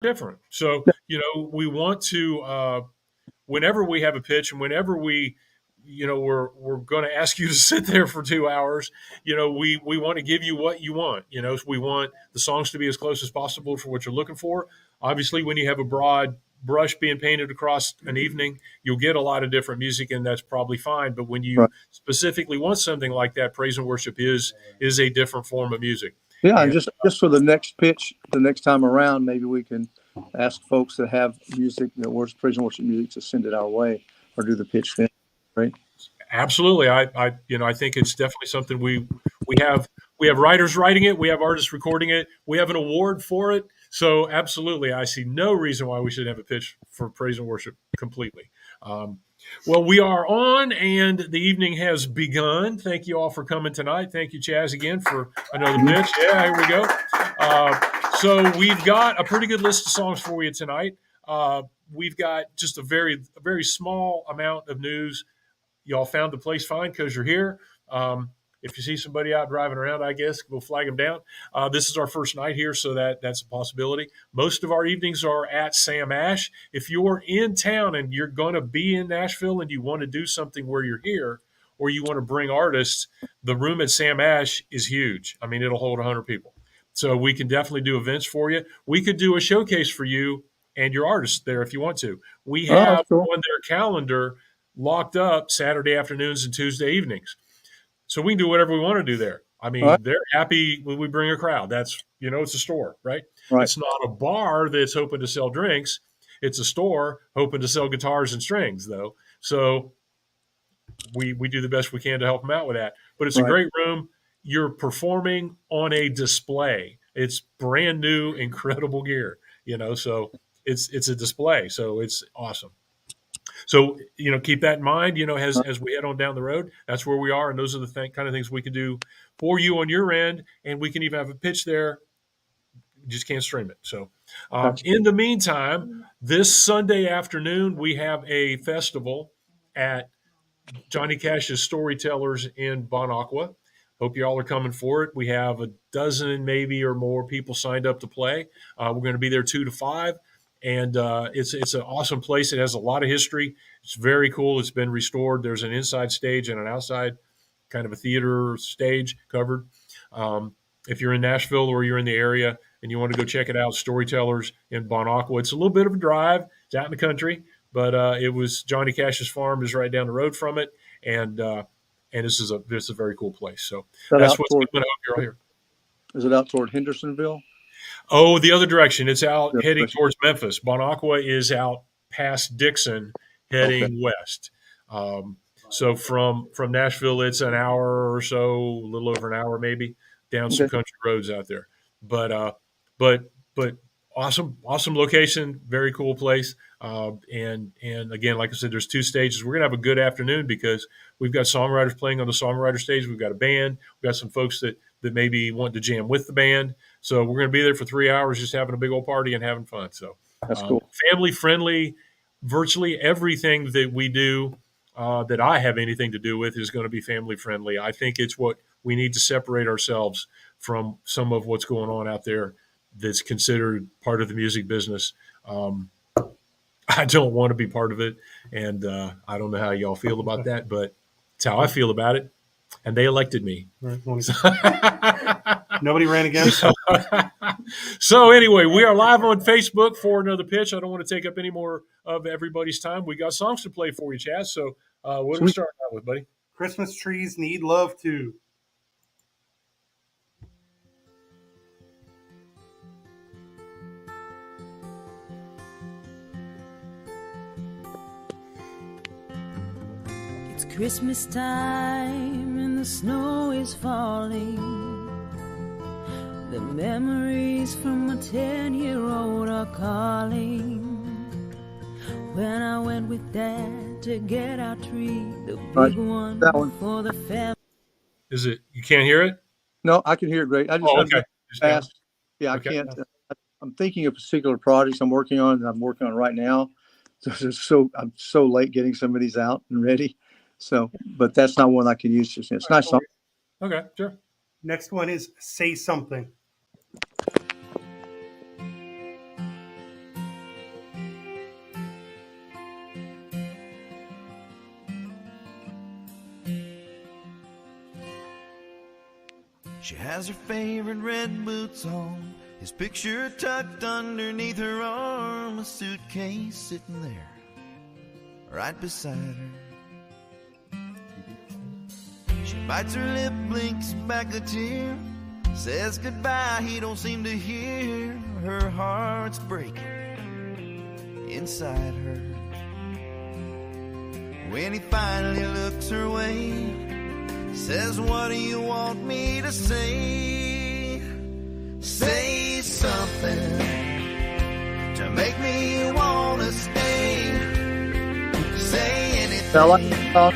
different. So, we want to, whenever we have a pitch and whenever we're going to ask you to sit there for 2 hours, we want to give you what you want. We want the songs to be as close as possible for what you're looking for. Obviously, when you have a broad brush being painted across an evening, you'll get a lot of different music, and that's probably fine. But when you Right. specifically want something like that, praise and worship is a different form of music. Yeah, and And just for the next pitch, the next time around, maybe we can ask folks that have music, praise and worship music, to send it our way or do the pitch then. Right. absolutely, I think it's definitely something we have we have writers writing it, we have artists recording it, we have an award for it. So absolutely, I see no reason why we should have a pitch for praise and worship completely. Um, well, we are on, and the evening has begun. Thank you all for coming tonight. Thank you, Chaz, again for another Mhm. pitch. Yeah, here we go. So we've got a pretty good list of songs for you tonight. We've got just a very small amount of news. Y'all found the place fine because you're here. If you see somebody out driving around, I guess we'll flag them down. This is our first night here, so that's a possibility. Most of our evenings are at Sam Ash. If you're in town and you're going to be in Nashville and you want to do something where you're here, or you want to bring artists, the room at Sam Ash is huge. I mean, it'll hold 100 people. So we can definitely do events for you. We could do a showcase for you and your artists there if you want to. We Oh, have that's cool. on their calendar locked up Saturday afternoons and Tuesday evenings. So we can do whatever we want to do there. I All right. mean, they're happy when we bring a crowd. That's, it's a store, right? Right. It's not a bar that's hoping to sell drinks. It's a store hoping to sell guitars and strings, though. So we do the best we can to help them out with that. But it's a Right. great room. You're performing on a display. It's brand new, incredible gear, so it's a display. So it's awesome. So, keep that in mind, as we head on down the road, that's where we are. And those are the kind of things we can do for you on your end. And we can even have a pitch there. You just can't stream it. So, Gotcha. in the meantime, this Sunday afternoon, we have a festival at Johnny Cash's Storytellers in Bon Aqua. Hope you all are coming for it. We have a dozen, maybe, or more people signed up to play. We're going to be there 2 to 5, and it's an awesome place. It has a lot of history. It's very cool. It's been restored. There's an inside stage and an outside, kind of a theater stage covered. If you're in Nashville or you're in the area and you want to go check it out, Storytellers in Bon Aqua. It's a little bit of a drive. It's out in the country, but it was Johnny Cash's farm is right down the road from it, and this is a very cool place. So Is that that's out what's toward? coming up here. All here. Is it out toward Hendersonville? Oh, the other direction. It's out Yeah, heading towards Memphis. Bon Aqua is out past Dixon, okay. heading west. So from Nashville, it's an hour or so, a little over an hour maybe, down some Okay. country roads out there. But but awesome location, very cool place. And again, like I said, there's 2 stages. We're gonna have a good afternoon because we've got songwriters playing on the songwriter stage. We've got a band. We've got some folks that maybe want to jam with the band. So we're going to be there for 3 hours, just having a big old party and having fun. So That's cool. family friendly. Virtually everything that we do that I have anything to do with is going to be family friendly. I think it's what we need to separate ourselves from some of what's going on out there that's considered part of the music business. I don't want to be part of it, and I don't know how y'all feel about that, but it's how I feel about it. And they elected me. Right. Nobody ran against. So anyway, we are live on Facebook for another pitch. I don't want to take up any more of everybody's time. We got songs to play for you, Chaz. So what are we starting out with, buddy? Christmas trees need love too. It's Christmas time and the snow is falling. The memories from a 10-year-old are calling. When I went with Dad to get our tree, the big one for the family. Is it? You can't hear it? No, I can hear it great. I just okay. fast. Yeah, okay. I can't. I'm thinking of particular projects I'm working on, and I'm working on right now. So I'm so late getting some of these out and ready. So, but that's not one I can use just. It's nice song. Okay, sure. Next one is Say Something. She has her favorite red boots on, his picture tucked underneath her arm, a suitcase sitting there right beside her. She bites her lip, blinks back a tear, says goodbye, he don't seem to hear. Her heart's breaking inside her. When he finally looks her way, says, what do you want me to say? Say something to make me wanna stay. Say anything. I like it.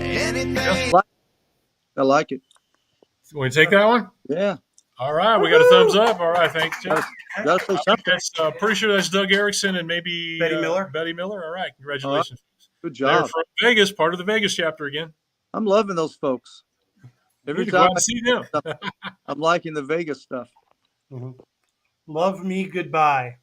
Anything. I like it. Want to take that one? Yeah. All right, we got a thumbs up. All right, thanks, Jeff. Gotta say I think something. that's pretty sure that's Doug Erickson and maybe Betty Miller. Betty Miller. All right, congratulations. Good They're job. from Vegas, part of the Vegas chapter again. I'm loving those folks. You Every need to go out time and see them. I'm liking the Vegas stuff. Mhm. Love Me Goodbye.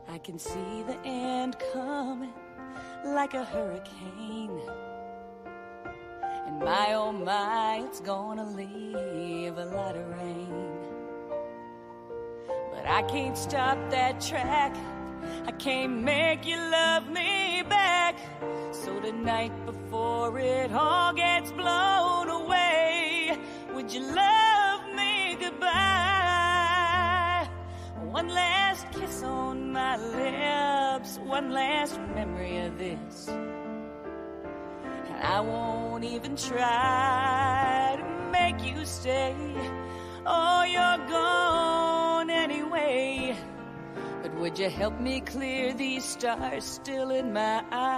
I can see the end coming like a hurricane. And my oh my, it's gonna leave a lot of rain. But I can't stop that track. I can't make you love me back. So tonight before it all gets blown away, would you love me goodbye? One last kiss on my lips, one last memory of this. And I won't even try to make you stay. Oh, you're gone anyway. But would you help me clear these stars still in my eyes?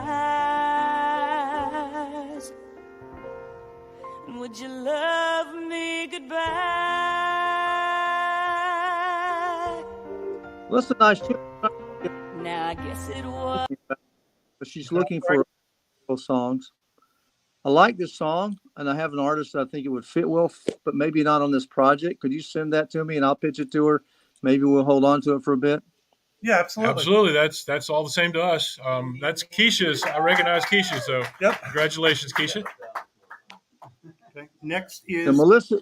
And would you love me goodbye? Well, that's a nice tune. Now I guess it was. But she's looking for those songs. I like this song, and I have an artist that I think it would fit well, but maybe not on this project. Could you send that to me, and I'll pitch it to her? Maybe we'll hold on to it for a bit. Yeah, absolutely. Absolutely, that's all the same to us. That's Keisha's. I recognize Keisha, so Yep. congratulations, Keisha. Okay. Next And is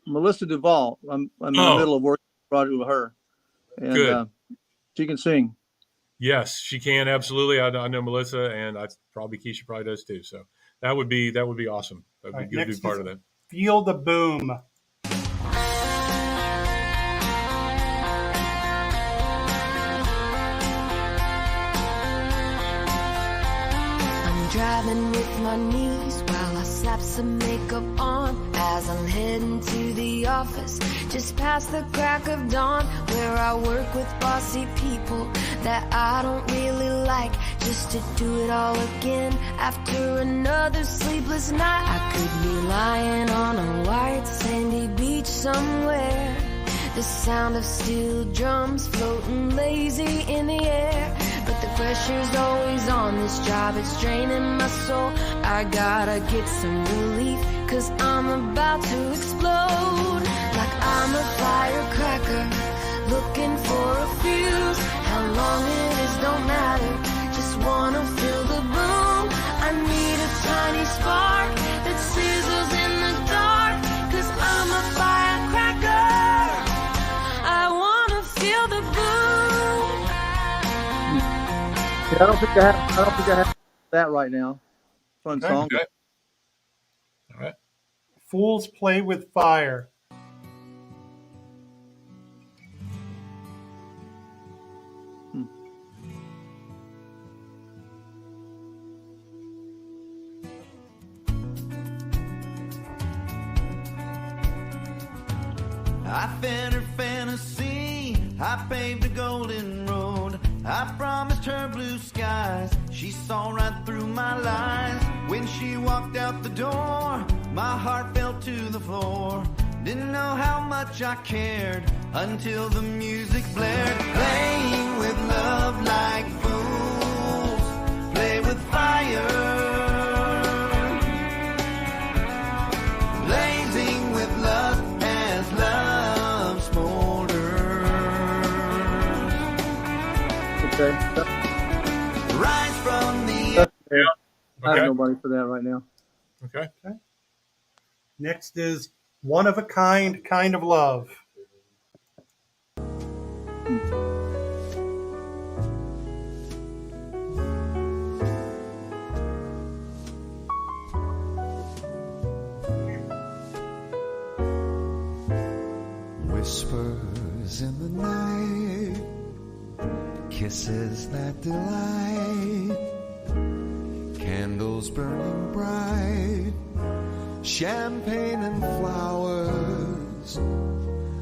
Melissa Duvall. I'm in the middle of working on a project with her, and Good. She can sing. Yes, she can absolutely. I know Melissa, and Keisha probably does too. So that would be awesome. That would All right, be good to next be part is- of that. Feel the Boom. I'm driving with my knees while I slap some makeup on as I'm heading to the office just past the crack of dawn, where I work with bossy people that I don't really like, just to do it all again after another sleepless night. I could be lying on a white sandy beach somewhere, the sound of steel drums floating lazy in the air. But the pressure's always on this job, it's draining my soul. I gotta get some relief, cause I'm about to explode. Like I'm a firecracker, looking for a fuse. How long it is don't matter, just wanna feel the boom. I need a tiny spark that sizzles in the dark, cause I'm a firecracker. I wanna feel the boom. Yeah, I don't think I have that right now. Fun Okay. song. Okay. All right. Fools Play with Fire. I fed her fantasy, I paved a golden road. I promised her blue skies, she saw right through my lies. When she walked out the door, my heart fell to the floor. Didn't know how much I cared until the music blared. Playing with love like fools, play with fire. Blazing with lust as love smolders. I have Okay. nobody for that right now. Okay. Next is One of a Kind of Love. Whispers in the night, kisses that delight, candles burning bright, champagne and flowers.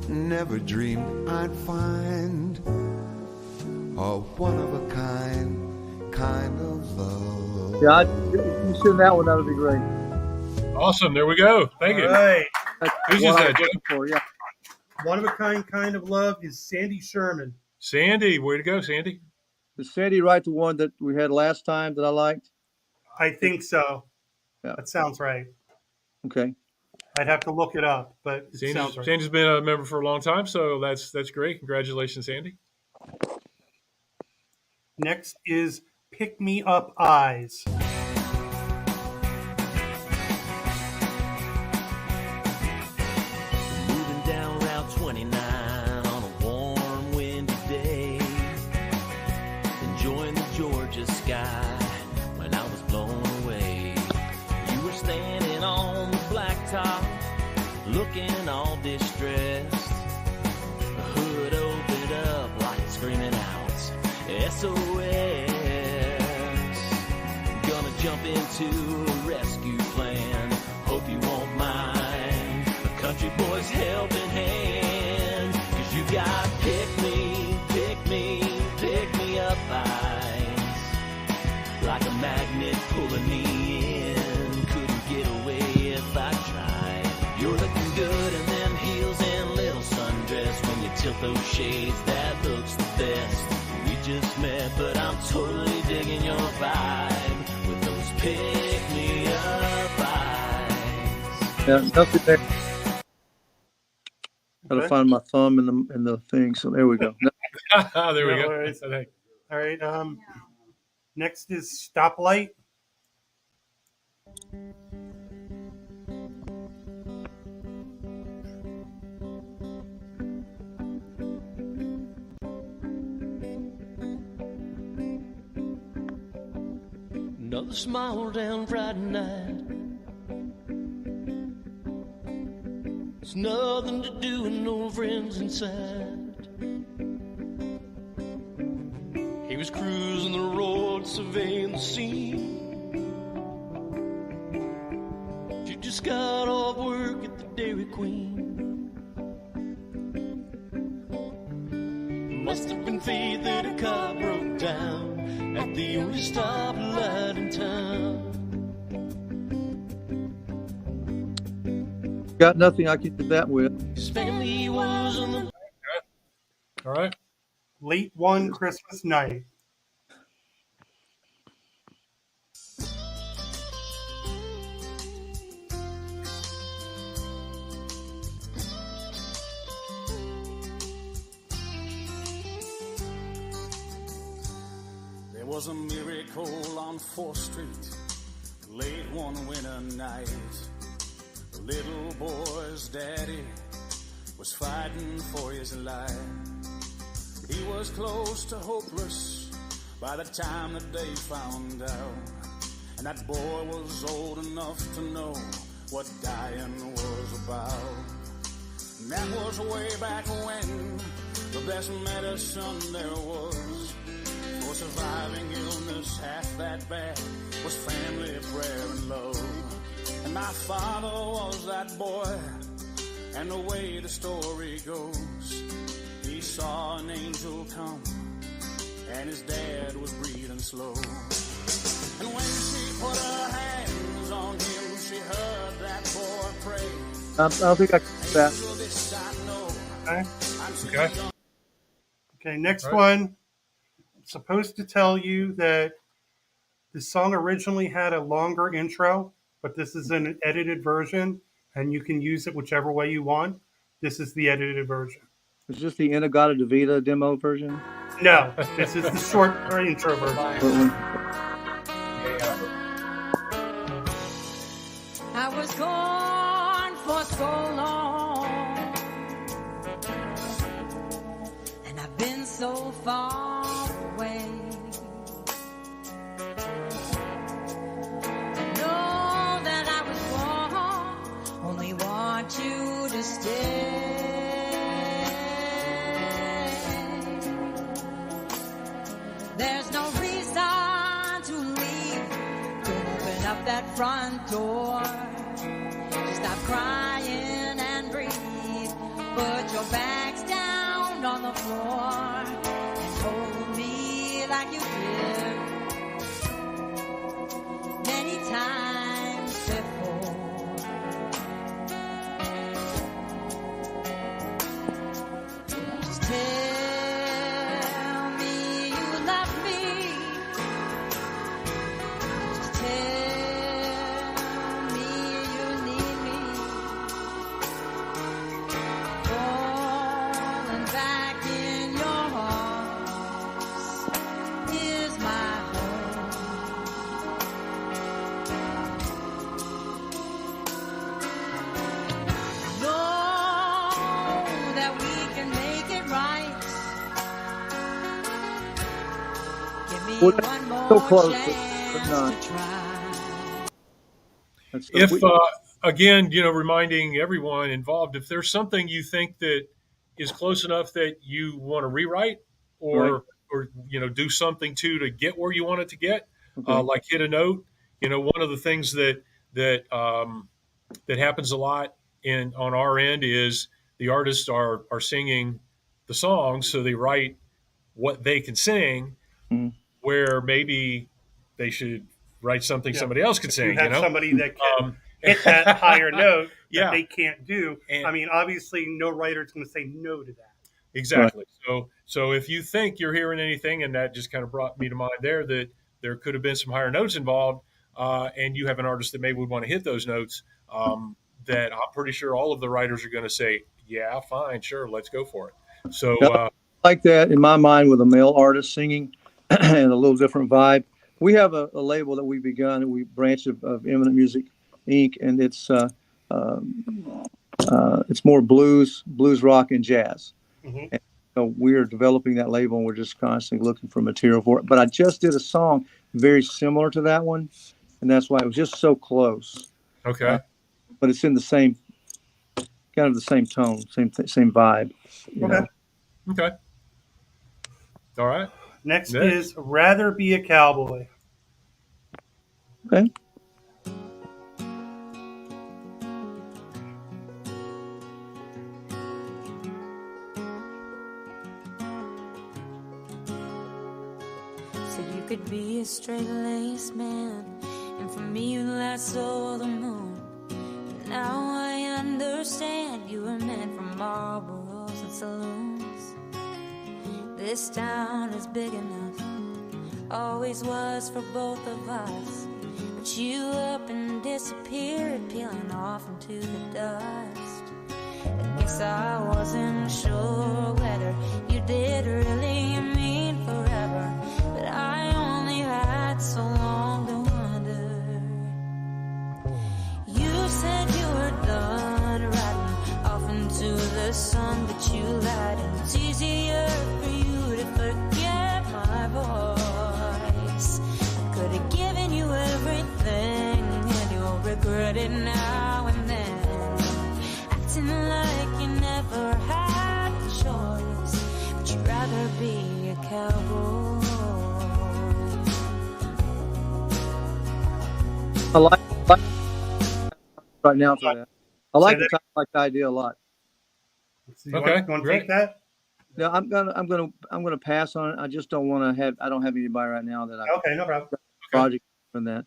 Never dreamed I'd find a one-of-a-kind of love. Yeah, you send that one, that would be great. Awesome. There we go. Thank you. All right. That's Who's what that, I was Joe? looking for, yeah. One of a kind of love is Sandy Sherman. Sandy, way to go, Sandy. Did Sandy write the one that we had last time that I liked? I think so. Yeah. That sounds right. Okay. I'd have to look it up, but it Sandy's, sounds right. Sandy's been a member for a long time, so that's great. Congratulations, Sandy. Next is Pick Me Up Eyes. Moving down Route 29 on a warm, windy day, enjoying the Georgia sky when I was blown away. You were standing on the blacktop, looking all distressed. The hood opened up like screaming out, SOS. Gonna jump into a rescue plan, hope you won't mind a country boy's helping hand. 'Cause you got pick me up eyes, like a magnet pulling me in. Couldn't get away if I tried. You're looking good in them heels and little sundress. When you tilt those shades, that looks the best. We just met, but I'm totally digging your vibe with those pick me up eyes. Yeah, nothing there. Gotta Okay. find my thumb in the thing. So there we go. There we No go. worries. All right. Next is Stoplight. Another smile down Friday night. It's nothing to do with no friends inside. He was cruising the road, surveying the scene. She just got off work at the Dairy Queen. Must have been fate that her car broke down at the only stoplight in town. Got nothing I can do that with. His family was on the All right. Late One Christmas Night. There was a miracle on 4th Street, late one winter night. The little boy's daddy was fighting for his life. He was close to hopeless by the time that they found out. And that boy was old enough to know what dying was about. And that was way back when the best medicine there was for surviving illness half that bad was family, prayer, and love. And my father was that boy, and the way the story goes, he saw an angel come, and his dad was breathing slow. And when she put her hands on him, she heard that boy pray. I don't think I can do that. Angel, this I know, Okay. I'm too Okay. young. Okay, next All right. one. I'm supposed to tell you that the song originally had a longer intro, but this is an edited version, and you can use it whichever way you want. This is the edited version. Is this the Inagata Davida demo version? No, this is the short intro version. Portland? was gone for so long, and I've been so far away. I know that I was wrong, only want you to stay. There's no reason to leave. Don't open up that front door. Just stop crying and breathe. Put your bags down on the floor and hold me like you did many times before. Just tell me you love me. Just tell me you need me. Falling back in your arms is my home. Know that we can make it right. Give me Well, one more so close, but chance not. to try. That's If again, reminding everyone involved, if there's something you think that is close enough that you want to rewrite Right. or do something to get where you want it to get, Okay. like hit a note. One of the things that happens a lot on our end is the artists are singing the songs, so they write what they can sing, Mhm. where maybe they should write something Yeah. somebody else can You sing. have somebody that can Um, hit that higher note that Yeah. they can't do. And- I mean, obviously, no writer's going to say no to that. Exactly. So if you think you're hearing anything, and that just kind of brought me to mind there that there could have been some higher notes involved, and you have an artist that maybe would want to hit those notes, that I'm pretty sure all of the writers are going to say, yeah, fine, sure, let's go for it. So Yeah. Like that in my mind with a male artist singing and a little different vibe. We have a label that we've begun. We branch of Eminent Music Inc. and it's more blues, rock, and jazz. Mhm. And so we're developing that label, and we're just constantly looking for material for it. But I just did a song very similar to that one, and that's why it was just so close. okay. But it's in the same kind of the same tone, same vibe. You Okay. know. Okay. All right. Next Next. is Rather Be a Cowboy. Okay. So you could be a straight-laced man, and for me you last all the moon. And now I understand you were meant for Marlboros and saloons. This town is big enough, always was for both of us. But you up and disappeared, peeling off into the dust. I guess I wasn't sure whether you did really mean forever, but I only had so long to wonder. You said you were done riding off into the sun, but you lied, and it's easier for you to forget my voice. I could have given you everything, and you'll regret it now and then, acting like you never had a choice, but you'd rather be a cowboy. I like right now for that. I like that- the idea a lot. So you Okay, want to great. take that? No, I'm gonna pass on it. I just don't want to have. I don't have anybody right now that I Okay, no problem. project from that.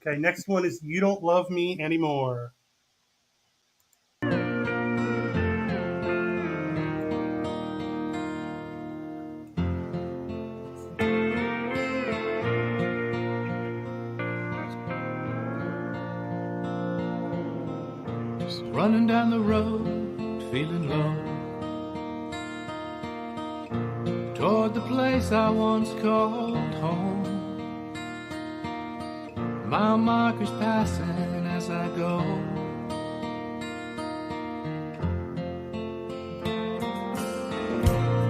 Okay, next one is You Don't Love Me Anymore. Just running down the road, feeling low, toward the place I once called home. mile markers passing as I go.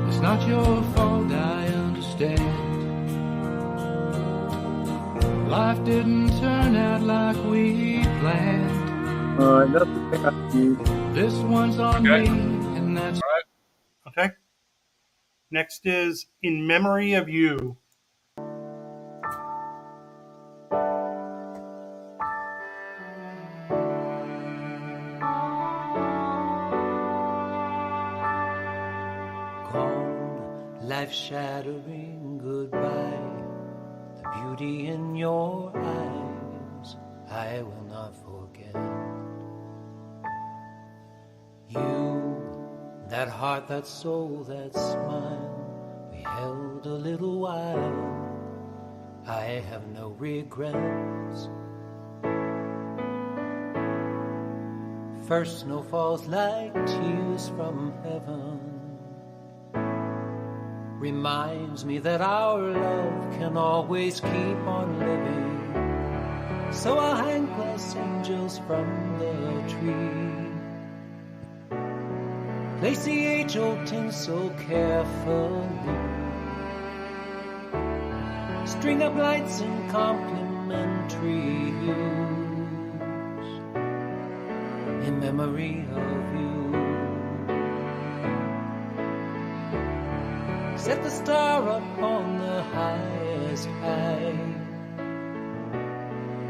It's not your fault, I understand. Life didn't turn out like we planned. Nothing I can use. This one's on Okay. me, and that's Okay. Next is In Memory of You. Cold, life-shattering goodbye. The beauty in your eyes, I will not forget. You, that heart, that soul, that smile, we held a little while. I have no regrets. First snow falls like tears from heaven. Reminds me that our love can always keep on living. So I'll hang glass angels from the tree. Place the age-old tinsel carefully. String up lights in complimentary use. In memory of you. Set the star up on the highest high.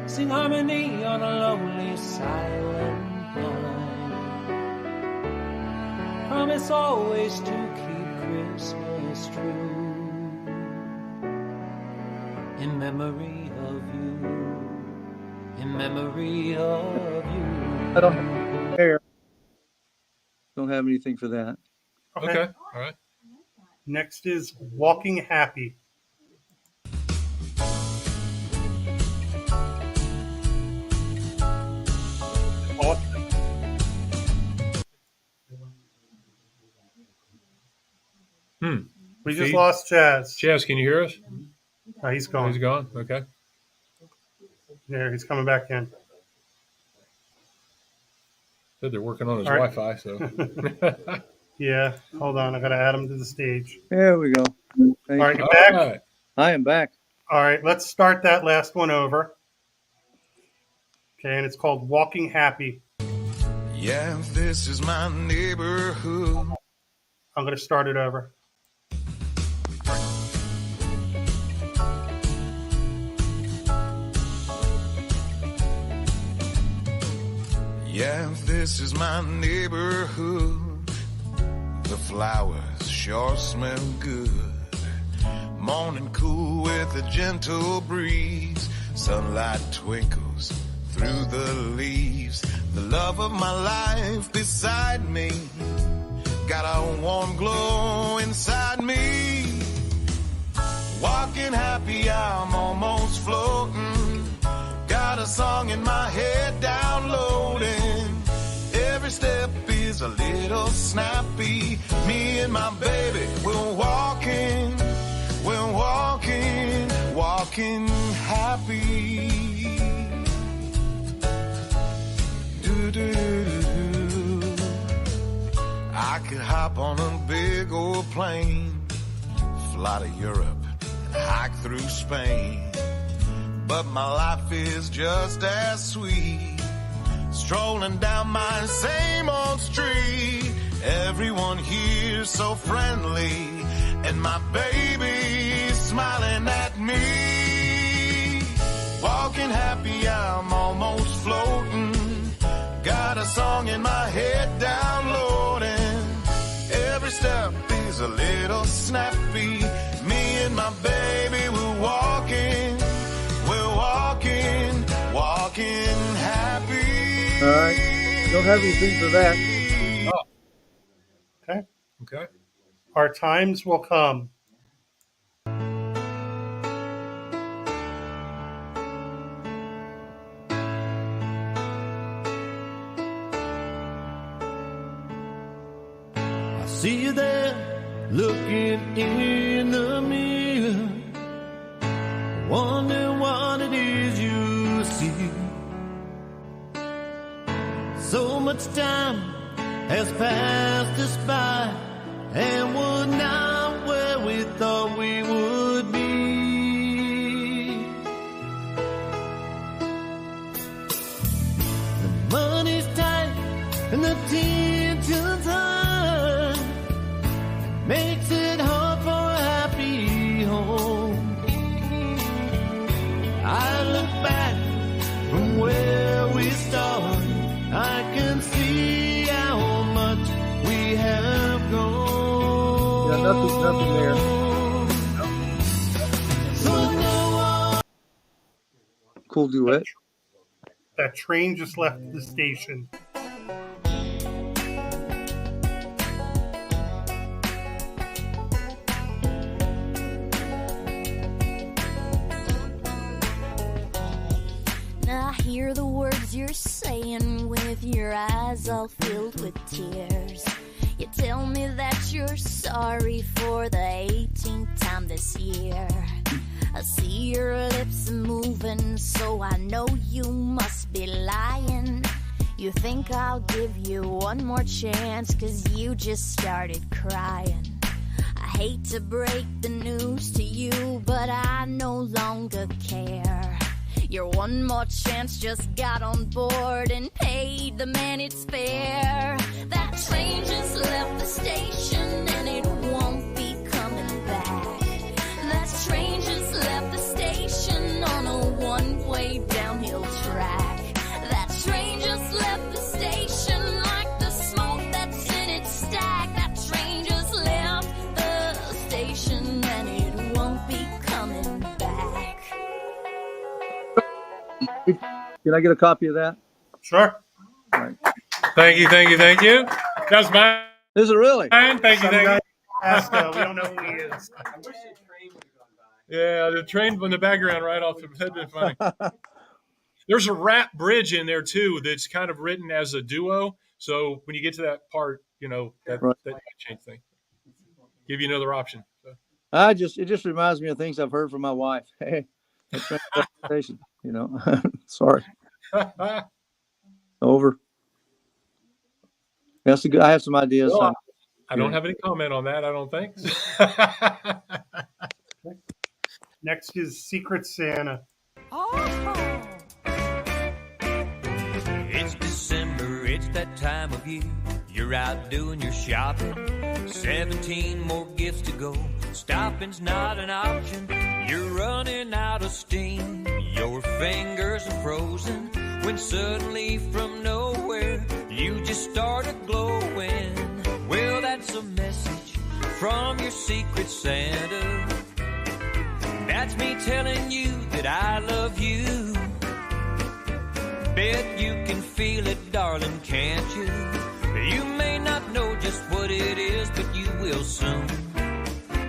Sing harmony on a lonely silent night. Promise always to keep Christmas true. In memory of you. In memory of you. I don't have hair. Don't have anything for that. Okay. All right. Next is Walking Happy. We just See? lost Chaz. Chaz, can you hear us? Oh, he's gone. He's gone. Okay. There, he's coming back in. Said they're working on his All right. Wi-Fi, so. Yeah, hold on. I got to add him to the stage. There we go. All Thank right, you. you All back? right. I am back. All right, let's start that last one over. Okay, and it's called Walking Happy. Yeah, this is my neighborhood. I'm going to start it over. Yeah, this is my neighborhood. The flowers sure smell good. Morning cool with a gentle breeze. Sunlight twinkles through the leaves. The love of my life beside me. Got a warm glow inside me. Walking happy, I'm almost floating. Got a song in my head downloading. Every step is a little snappy. Me and my baby, we're walking, walking happy. Do-do-do-do. I could hop on a big old plane, fly to Europe and hike through Spain. But my life is just as sweet, strolling down my same old street. Everyone here so friendly, and my baby smiling at me. Walking happy, I'm almost floating. Got a song in my head downloading. Every step is a little snappy. Me and my baby, we're walking happy. All right. Don't have anything for that. Okay. Okay. Our times will come. I see you there, looking in the mirror, wondering what it is you miss you. So much time has passed us by, and we're not where we thought we would be. The money's tight and the tension's high, makes it hard for a happy home. I look back from where we started, I can see how much we have grown. Yeah, nothing there. So no Cool duet. That train just left the station. I hear the words you're saying with your eyes all filled with tears. You tell me that you're sorry for the 18th time this year. I see your lips moving, so I know you must be lying. You think I'll give you one more chance, 'cause you just started crying. I hate to break the news to you, but I no longer care. Your one more chance just got on board and paid the man its fare. That train just left the station and it won't be coming back. That train just left the station on a one-way downhill track. That train just left the station like the smoke that's in its stack. That train just left the station and it won't be coming back. Can I get a copy of that? Sure. All right. Thank you. That's mine. Is it really? Thank you. Some guy asked, we don't know who he is. Yeah, the train in the background right off the head been funny. There's a rap bridge in there too that's kind of written as a duo. So when you get to that part, that Right. might change things. Give you another option. So. It just reminds me of things I've heard from my wife. Hey, that train left the station, Sorry. Over. That's a good. I have some ideas. Well, I don't have any comment on that. I don't think. Next is Secret Santa. It's December, it's that time of year. You're out doing your shopping. 17 more gifts to go. Stopping's not an option. You're running out of steam. Your fingers are frozen when suddenly from nowhere you just started glowing. Well, that's a message from your Secret Santa. That's me telling you that I love you. Bet you can feel it, darling, can't you? You may not know just what it is, but you will soon.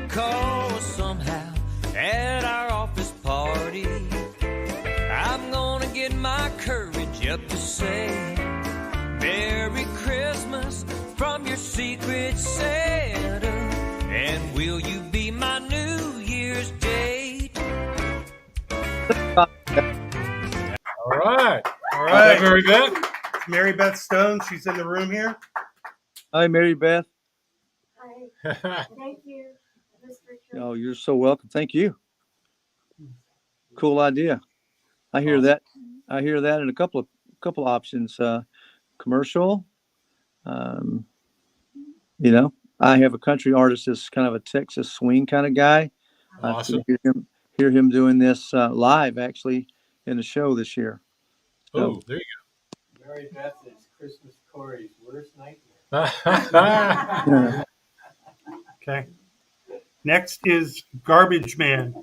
Call us somehow at our office party. I'm gonna get my courage up to say Merry Christmas from your Secret Santa. And will you be my New Year's date? All right. Mary Beth. Mary Beth Stone. She's in the room here. Hi, Mary Beth. Hi. Thank you, Mr. Tree. Oh, you're so welcome. Thank you. Cool idea. I hear that. I hear that in a couple of options. Commercial. I have a country artist that's kind of a Texas swing kind of guy. Awesome. I hear him doing this live actually in the show this year. So, Oh, there you Mary Beth is Christmas Corey's worst nightmare. go. Okay. Next is Garbage Man.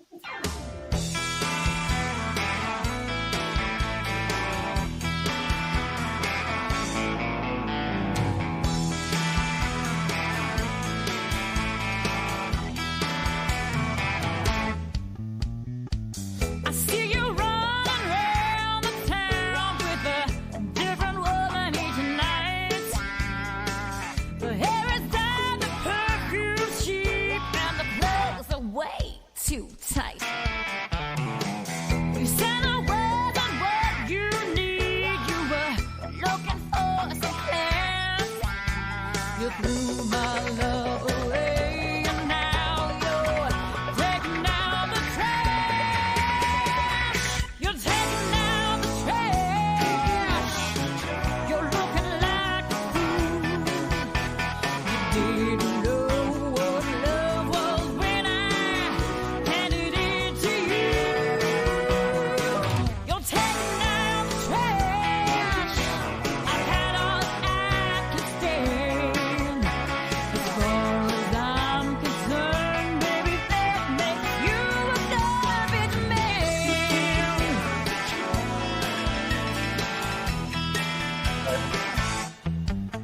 I see you running around the town with a different woman each night. The hair is dyed, the perfume's cheap, and the clothes are way too tight.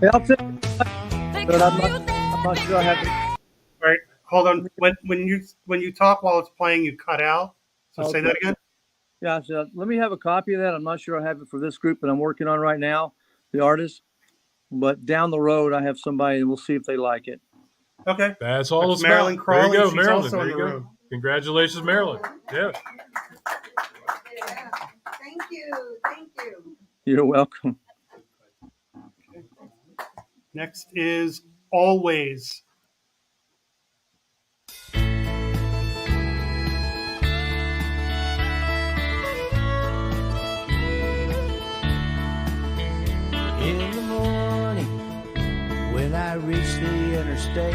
Yeah, I'll send it, but I'm not sure I have it. All right, hold on. When you talk while it's playing, you cut out. So say Okay. that again. Yeah, so let me have a copy of that. I'm not sure I have it for this group that I'm working on right now, the artist. But down the road, I have somebody, and we'll see if they like it. Okay. That's all That's it's Marilyn about. There you Crawley. go, She's Marilyn. also There in you the go. room. Congratulations, Marilyn. Yeah. Thank you. Thank you. You're welcome. Next is Always. In the morning, when I reach the interstate,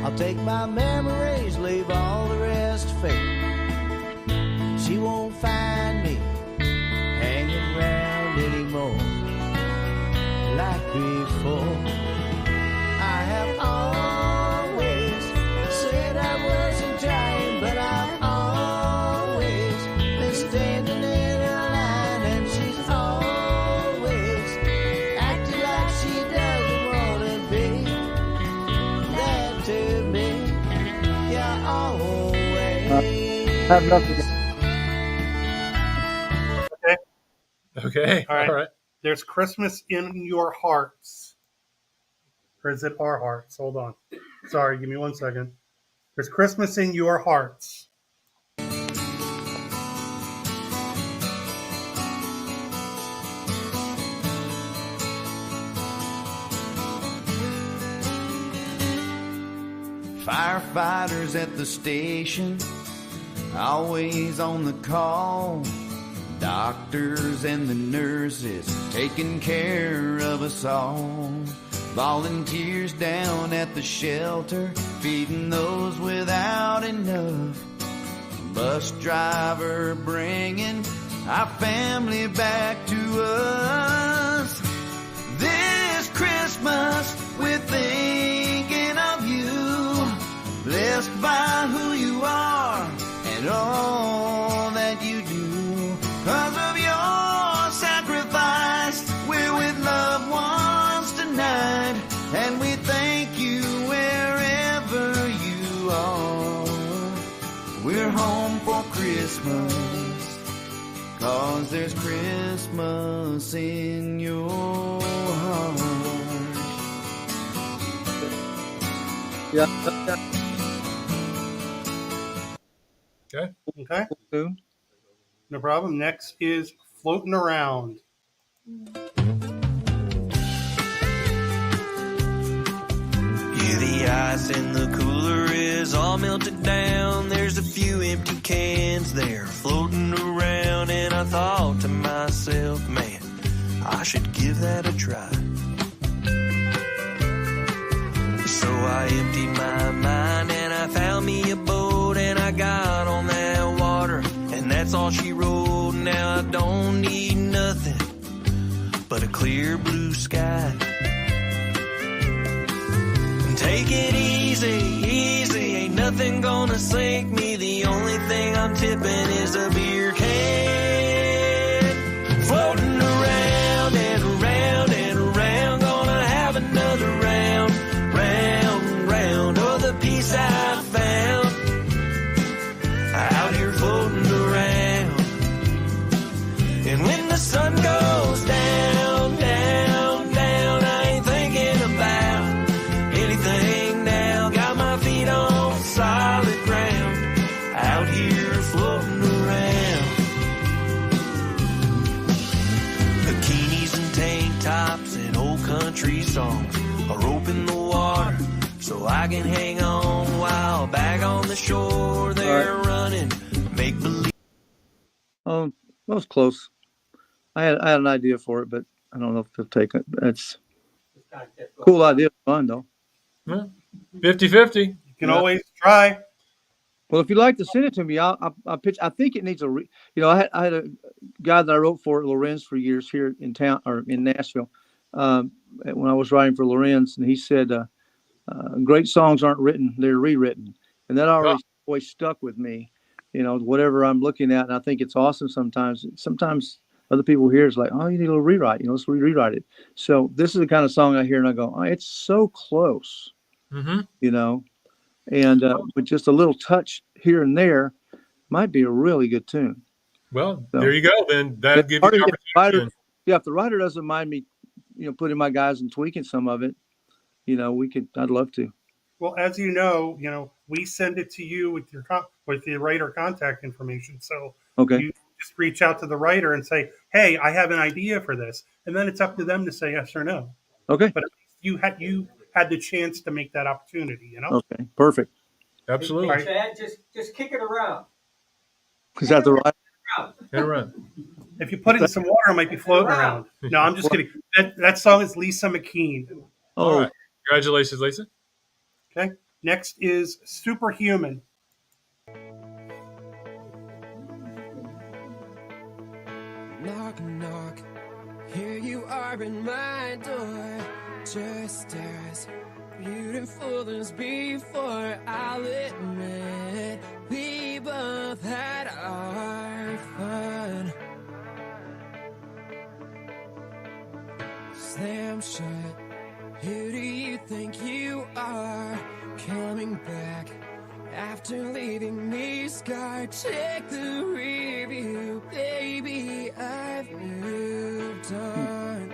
I'll take my memories, leave all the rest to fate. She won't find me hanging around anymore like before. I have always said I wasn't trying, but I've always been standing in her line, and she's always acting like she doesn't want to be that to me. Yeah, always. I have nothing. Okay. All right. All right. There's Christmas in Your Hearts. Or is it Our Hearts? Hold on. Sorry, give me 1 second. There's Christmas in Your Hearts. Firefighters at the station, always on the call. Doctors and the nurses taking care of us all. Volunteers down at the shelter, feeding those without enough. Bus driver bringing our family back to us. This Christmas we're thinking of you, blessed by who you are and all that you do. 'Cause of your sacrifice, we're with loved ones tonight, and we thank you wherever you are. We're home for Christmas, 'cause there's Christmas in your heart. Yeah. Okay. Okay. Soon. No problem. Next is Floating Around. Yeah, the ice in the cooler is all melted down. There's a few empty cans there floating around, and I thought to myself, man, I should give that a try. So I emptied my mind and I found me a boat, and I got on that water, and that's all she wrote. Now I don't need nothing but a clear blue sky. Take it easy, easy, ain't nothing gonna sink me. The only thing I'm tipping is a beer can. Floating around and around and around, gonna have another round, round and round. Oh, the peace I found out here floating around. And when the sun goes down, down, down, I ain't thinking about anything now. Got my feet on solid ground, out here floating around. Bikinis and tank tops and old country songs are open the water, so I can hang on while back on the shore they're running, make believe. Oh, that was close. I had an idea for it, but I don't know if they'll take it. It's a cool idea. Fun though. 50-50. You can always try. Well, if you'd like to send it to me, I'll pitch. I think it needs I had a guy that I wrote for Lorenz for years here in town or in Nashville when I was writing for Lorenz, and he said, "Great songs aren't written; they're rewritten," and that always stuck with me. Whatever I'm looking at, and I think it's awesome. Sometimes other people hear it's like, oh, you need a little rewrite. Let's rewrite it. So this is the kind of song I hear and I go, oh, it's so close. Mm-hmm. And with just a little touch here and there, might be a really good tune. Well, there you go. Then that'll give you the opportunity. If the writer doesn't mind me, putting my guys and tweaking some of it, I'd love to. Well, as you know, we send it to you with the writer contact information. So you just reach out to the writer and say, "Hey, I have an idea for this," and then it's up to them to say yes or no. Okay. But you had the chance to make that opportunity. Okay. Perfect. Absolutely. Hey, Chad, just kick it around. Is that the right? Get around. If you put it in some water, it might be floating around. No, I'm just kidding. That song is Lisa McKean. All right. Congratulations, Lisa. Okay. Next is Superhuman. Knock, knock. Here you are in my door. Just as beautiful as before. I'll admit we both had our fun. Slam shut. Who do you think you are? Coming back after leaving me scarred. Check the review, baby, I've moved on.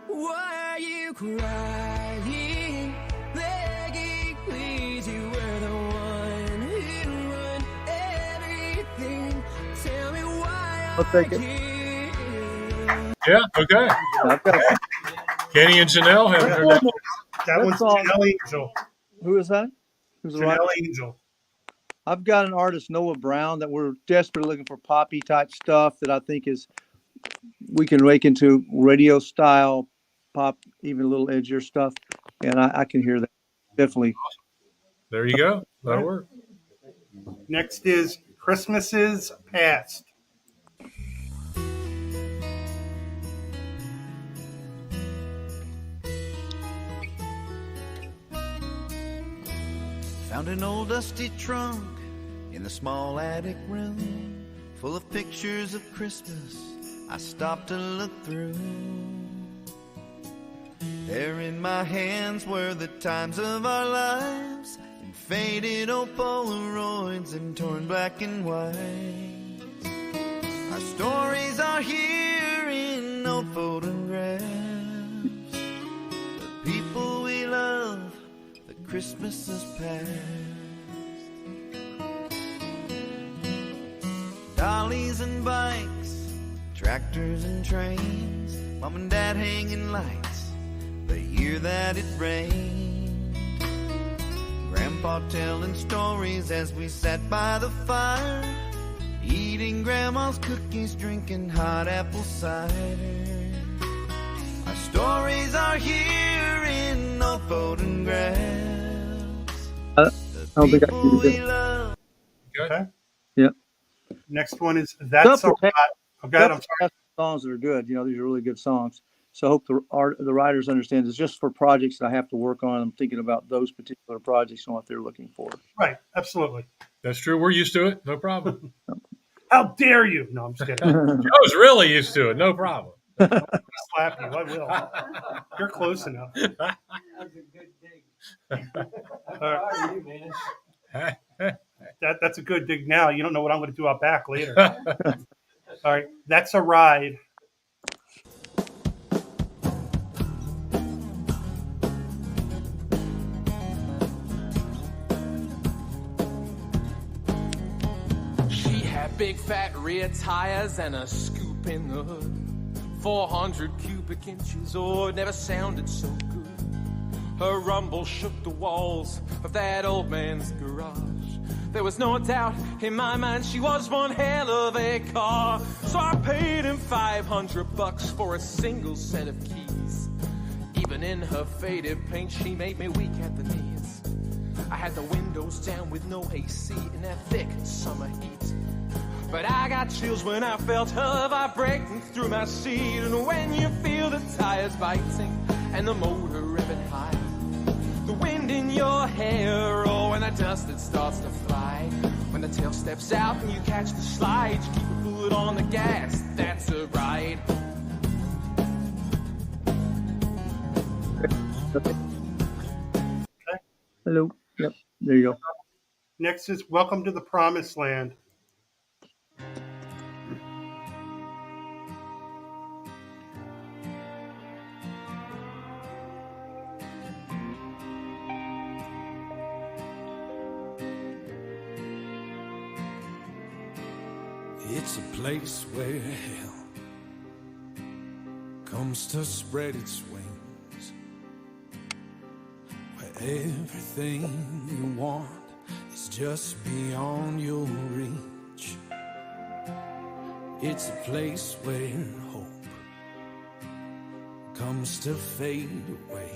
Why are you crying? Begging, please, you were the one who won everything. Tell me why I'll take it. Yeah, okay. Kenny and Janelle haven't heard that. That one's Janelle Angel. Who is that? Who's the Janelle writer? Angel. I've got an artist, Noah Brown, that we're desperately looking for poppy type stuff that I think we can rake into radio style pop, even a little edgier stuff. And I can hear that. Definitely. There you go. That'll work. Next is Christmases Past. Found an old dusty trunk in the small attic room, full of pictures of Christmas I stopped to look through. There in my hands were the times of our lives, in faded old Polaroids and torn black and white. Our stories are here in old photographs, the people we love, the Christmases past. Dollies and bikes, tractors and trains, Mom and Dad hanging lights the year that it rained. Grandpa telling stories as we sat by the fire, eating Grandma's cookies, drinking hot apple cider. Our stories are here in old photographs. I don't think I can do that. Okay. Yep. Next one is That's a Ride. Oh, God, I'm sorry. Songs that are good. These are really good songs. So I hope the writers understand it's just for projects that I have to work on. I'm thinking about those particular projects and what they're looking for. Right. Absolutely. That's true. We're used to it. No problem. How dare you? No, I'm just kidding. Joe's really used to it. No problem. I'll slap you. I will. You're close enough. That was a good dig. How are you, man? That's a good dig now. You don't know what I'm going to do out back later. All right. That's a Ride. She had big fat rear tires and a scoop in the hood. 400 cubic inches, oh, it never sounded so good. Her rumble shook the walls of that old man's garage. There was no doubt in my mind she was one hell of a car. So I paid him $500 for a single set of keys. Even in her faded paint, she made me weak at the knees. I had the windows down with no AC in that thick summer heat. But I got chills when I felt her vibrating through my seat. And when you feel the tires biting and the motor revving high, the wind in your hair, oh, and the dust that starts to fly. When when the tail steps out and you catch the slide. You keep your foot on the gas, that's a ride. Hello. Yep. There you go. Next is Welcome to the Promised Land. It's a place where hell comes to spread its wings, where everything you want is just beyond your reach. It's a place where hope comes to fade away,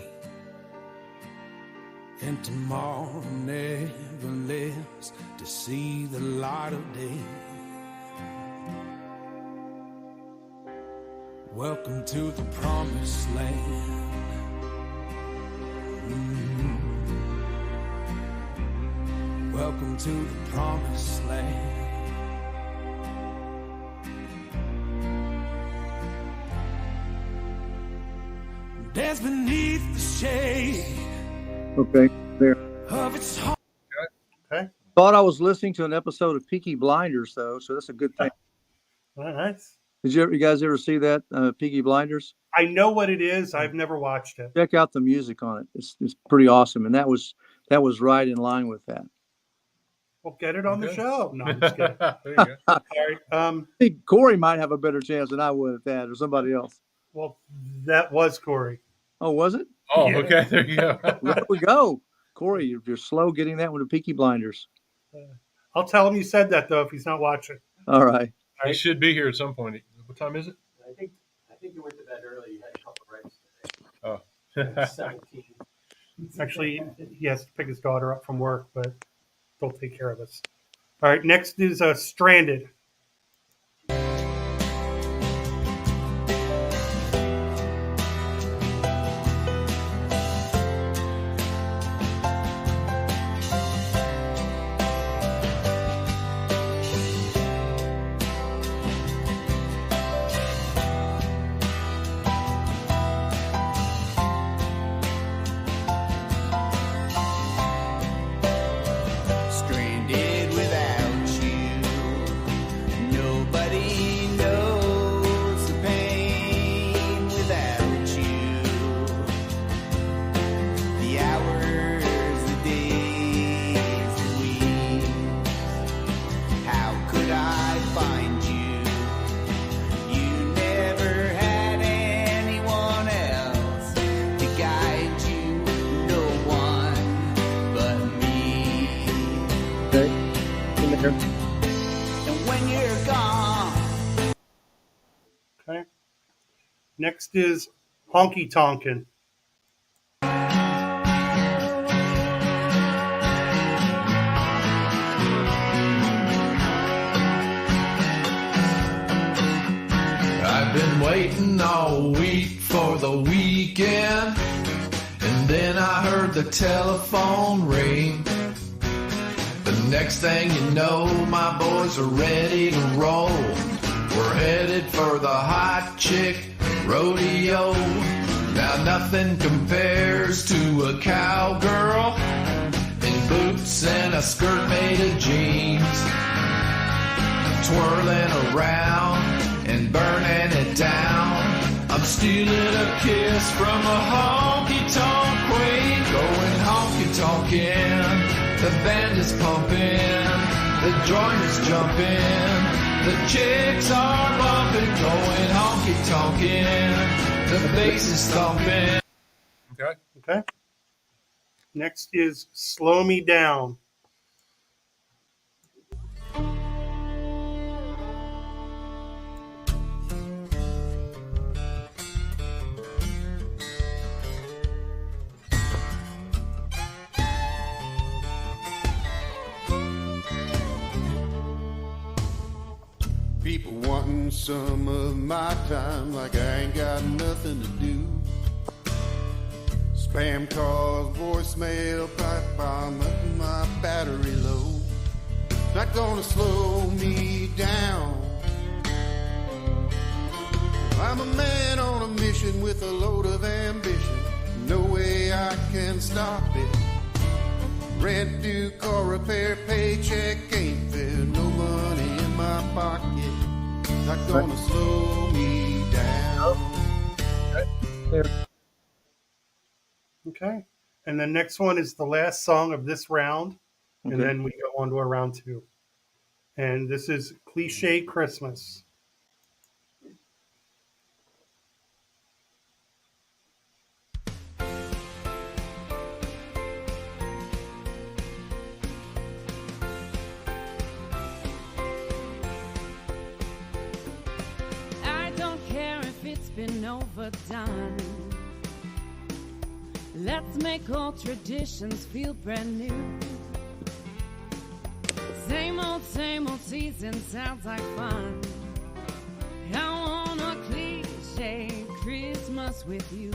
and tomorrow never lives to see the light of day. Welcome to the promised land. Welcome to the promised land. There's beneath the shade Okay. There. of its heart. Okay. Thought I was listening to an episode of Peaky Blinders, though, so that's a good thing. All right. Did you guys ever see that Peaky Blinders? I know what it is. I've never watched it. Check out the music on it. It's pretty awesome, and that was right in line with that. We'll get it on the show. No, I'm just kidding. There you go. All right. I think Corey might have a better chance than I would at that, or somebody else. Well, that was Corey. Oh, was it? Oh, Yeah. okay. There you go. There we go. Corey, you're slow getting that one to Peaky Blinders. I'll tell him you said that, though, if he's not watching. All right. He should be here at some point. What time is it? I think you went to bed early. You had a couple of rights Oh. today. 17. Actually, he has to pick his daughter up from work, but they'll take care of us. All right. Next is Stranded. Stranded without you. Nobody knows the pain without you. The hours, the days, the weeks. How could I find you? You never had anyone else to guide you. No one but me. Okay. In there. And when you're gone, Okay. Next is Honky Tonkin'. I've been waiting all week for the weekend, and then I heard the telephone ring. The next thing you know, my boys are ready to roll. We're headed for the hot chick rodeo. Now nothing compares to a cowgirl in boots and a skirt made of jeans, twirling around and burning it down. I'm stealing a kiss from a honky-tonk queen, going honky-tonkin'. The band is pumping, the joint is jumping, the chicks are bumping, going honky-tonkin'. The bass is thumping. Okay. Okay. Next is Slow Me Down. People wanting some of my time like I ain't got nothing to do. Spam calls, voicemail, pipe bomb, letting my battery low. not gonna slow me down. I'm a man on a mission with a load of ambition. No way I can stop it. Rent due, car repair, paycheck ain't there. No money in my pocket, not gonna slow me down. Okay. And the next one is the last song of this round. And Okay. then we go on to a round 2. And this is Cliche Christmas. I don't care if it's been overdone. Let's make old traditions feel brand new. Same old season sounds like fun. I want a cliche Christmas with you.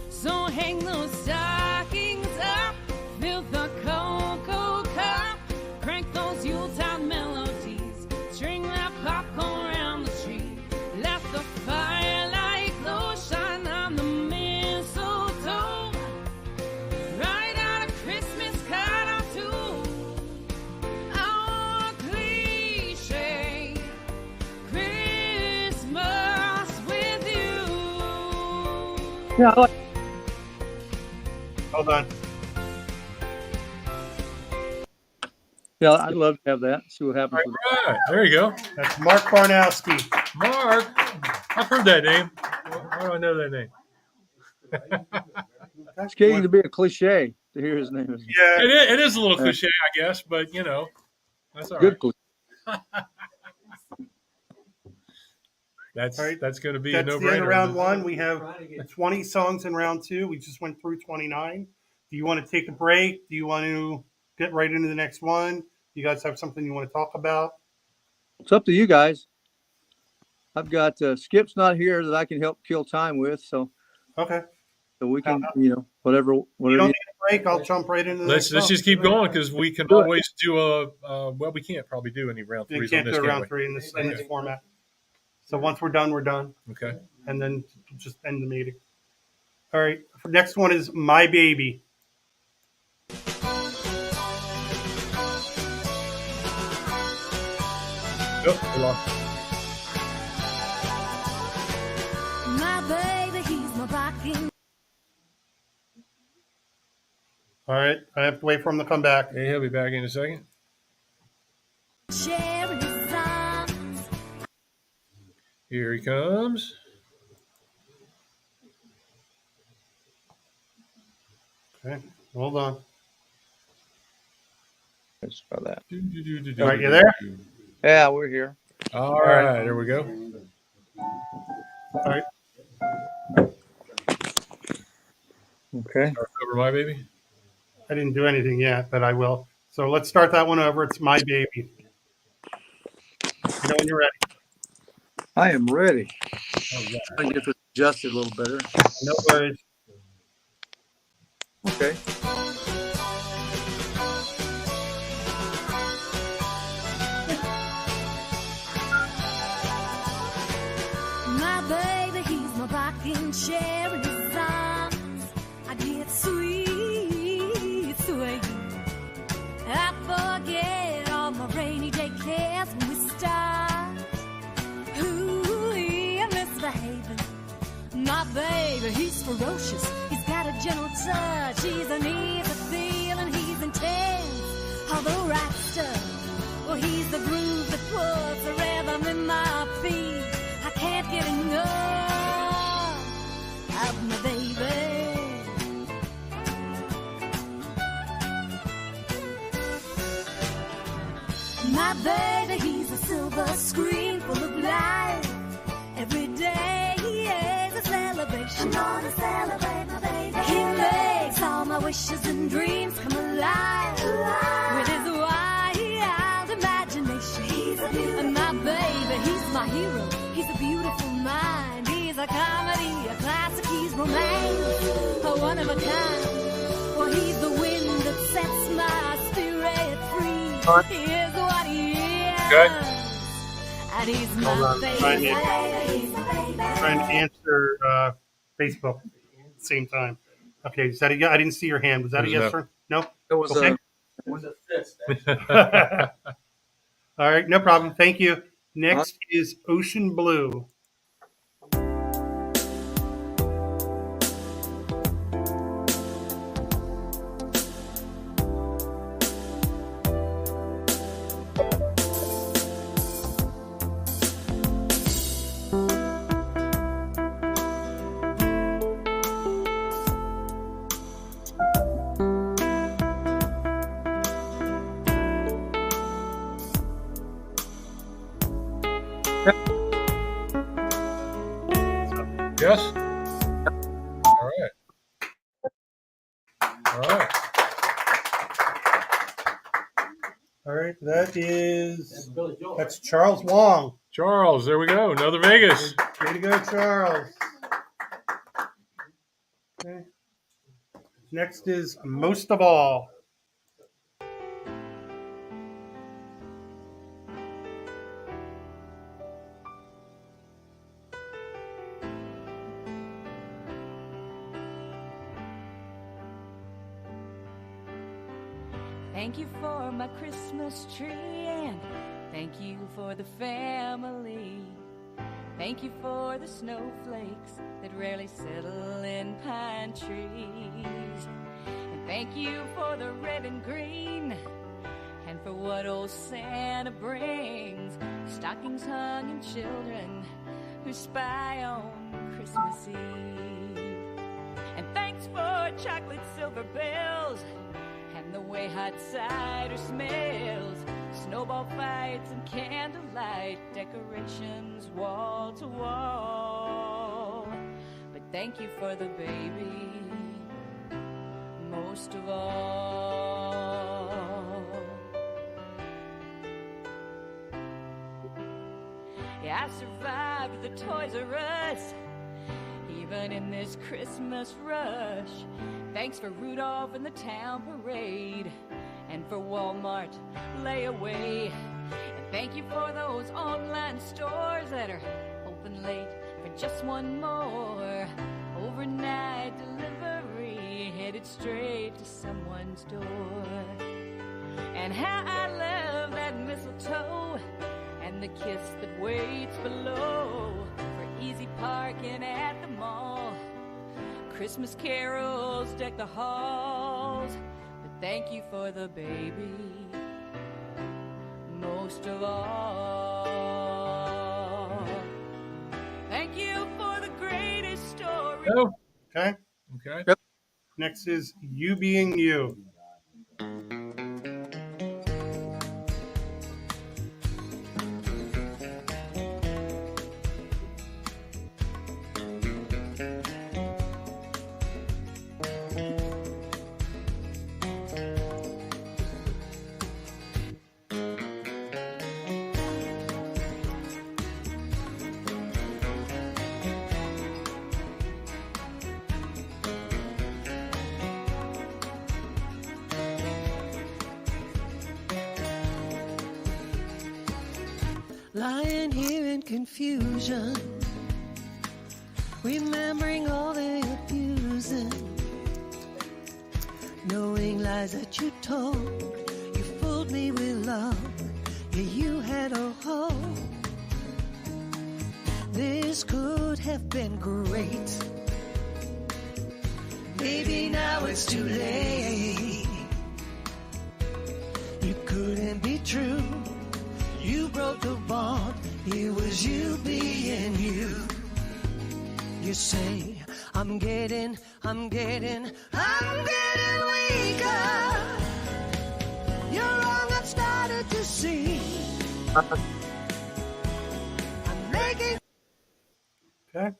So hang those stockings up, fill the cocoa cup, crank those Yuletide melodies, string that popcorn around the tree, let the firelight glow shine on the mistletoe. Write out a Christmas card or two. Oh, cliche Christmas with you. Yeah, I like Hold on. Yeah, I'd love to have that. See what happens with All right, there you go. That's Mark Barnowski. Mark, I've heard that name. Why do I know that name? It's getting to be a cliche to hear his name. Yeah. It is a little cliche, I guess, but you know, that's all Good right. cliche. That's going to be That's a the end of no-brainer. round 1. We have 20 songs in round 2. We just went through 29. Do you want to take a break? Do you want to get right into the next one? Do you guys have something you want to talk about? It's up to you guys. I've got Skip's not here that I can help kill time with, so Okay. so we can, whatever. You don't need a break. I'll jump right into the Let's next just keep going because we can Do it. always do well, we can't probably do any round You 3s can't on this, do a can round we? 3 in this format. So once we're done, we're done. Okay. And then just end the meeting. All right. Next one is My Baby. Oh, we lost. My baby, he's my rocking. All right. I have to wait for him to come back. Yeah, he'll be back in a second. Sharing his arms. Here he comes. Okay. Hold on. Let's try that. All right. You there? Yeah, we're here. All right, there we go. All right. Okay. Start over My Baby. I didn't do anything yet, but I will. So let's start that one over. It's My Baby. You know when you're ready. I am ready. Oh, yeah. I get this adjusted a little better. No worries. Okay. My baby, he's my rocking chair in his arms. I get sweet, sweet. I forget all my rainy day cares when we start. Ooh, I'm misbehaving. My baby, he's ferocious. He's got a gentle touch. He's an easy feeling. He's intense. All the right stuff. Well, he's the groove that puts the rhythm in my feet. I can't get enough of my baby. My baby, he's a silver screen full of light. Every day is a celebration. I'm gonna celebrate my baby. He makes all my wishes and dreams come alive. With his wild imagination. He's a beautiful my baby, he's my hero. He's a beautiful mind. He's a comedy, a classic. He's romance, a one of a kind. Well, he's the wind that sets my spirit free. Here's what he is. Okay. And he's Hold my on, trying baby. to answer Facebook at the same time. Okay, is that a, I didn't see your hand. Was that a yes or no? It was Okay. It was a fist. All right, no problem. Thank you. Next is Ocean Blue. Yes. All right. All right. All right, that's Charles Wong. Charles, there we go. Another Vegas. Way to go, Charles. Okay. Next is Most of All. Thank you for my Christmas tree and thank you for the family. Thank you for the snowflakes that rarely settle in pine trees. And thank you for the red and green and for what old Santa brings. Stockings hung and children who spy on Christmas Eve. And thanks for chocolate silver bells and the way hot cider smells, snowball fights and candlelight decorations wall to wall. But thank you for the baby most of all. Yeah, I survived the Toys R Us, even in this Christmas rush. Thanks for Rudolph and the town parade, and for Walmart layaway. And thank you for those online stores that are open late for just one more overnight delivery headed straight to someone's door. And how I love that mistletoe and the kiss that waits below for easy parking at the mall. Christmas carols deck the halls, but thank you for the baby most of all. Thank you for the greatest story. Oh. Okay. Okay. Yep. Next is You Being You. Lying here in confusion, remembering all the abusing, knowing lies that you told. You fooled me with love, yeah, you had a hope. This could have been great. Maybe now it's too late. You couldn't be true. You broke the bond, it was you being you. You say, I'm getting weaker. You're wrong, I've started to see. I'm making. Okay.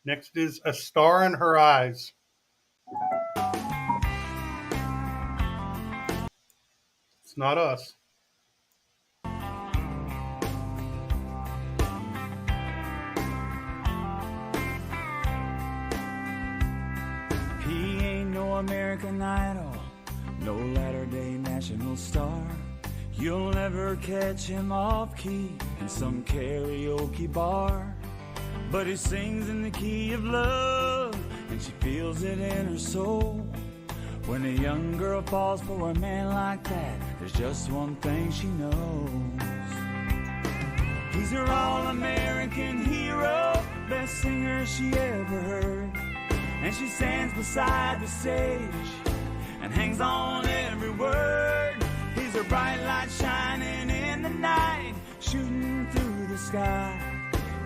Next is A Star in Her Eyes. It's not us. He ain't no American Idol, no latter-day national star. You'll never catch him off key in some karaoke bar, but he sings in the key of love, and she feels it in her soul. When a young girl falls for a man like that, there's just one thing she knows. He's her all-American hero, best singer she ever heard. And she stands beside the stage and hangs on every word. He's her bright light shining in the night, shooting through the sky.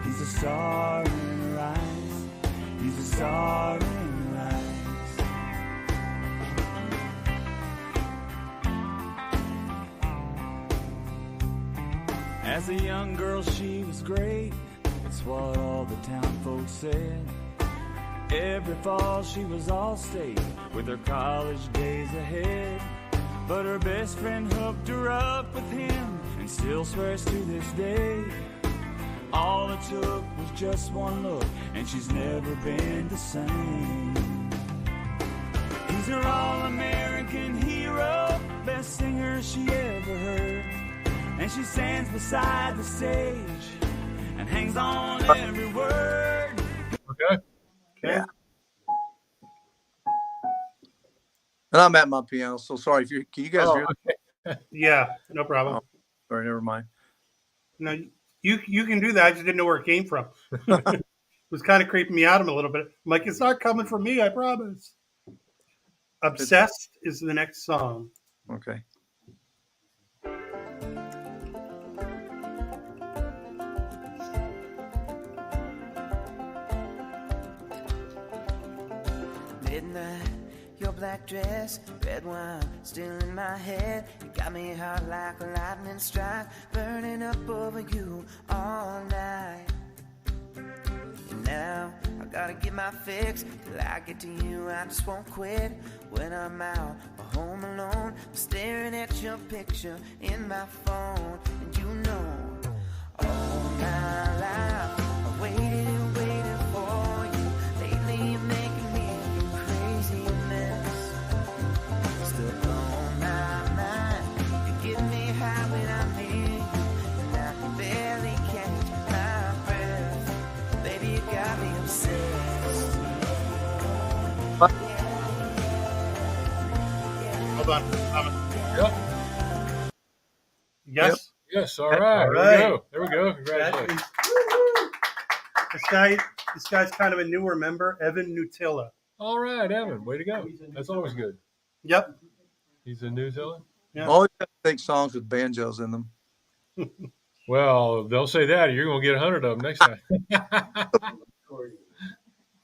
He's a star in her eyes. He's a star in her eyes. As a young girl, she was great. That's what all the town folks said. Every fall, she was all state with her college days ahead. But her best friend hooked her up with him and still swears to this day all it took was just one look, and she's never been the same. He's her all-American hero, best singer she ever heard. And she stands beside the stage and hangs on every word. Okay. Yeah. And I'm at my piano, so sorry if you can you guys hear? Okay. Yeah, no problem. Oh, sorry, never mind. No, you can do that. I just didn't know where it came from. It was kind of creeping me out a little bit. I'm like, it's not coming from me, I promise. Obsessed is the next song. Okay. Midnight, your black dress, red wine still in my head. You got me hot like a lightning strike, burning up over you all night. And now I gotta get my fix till I get to you. I just won't quit when I'm out or home alone. I'm staring at your picture in my phone, and you know all my life I waited and waited for you. Lately you're making me a crazy mess. Stuck on my mind. You get me high when I'm near you, and I can barely catch my breath. Baby, you got me obsessed. Hold on. Yep. Yes. Yes. All right. All There right. we go. There we go. Congratulations. This guy's kind of a newer member, Evan Nutilla. All right, Evan. Way to go. That's always good. Yep. He's a New Zealand. Yeah. Always have to take songs with banjos in them. Well, they'll say that. You're going to get 100 of them next time.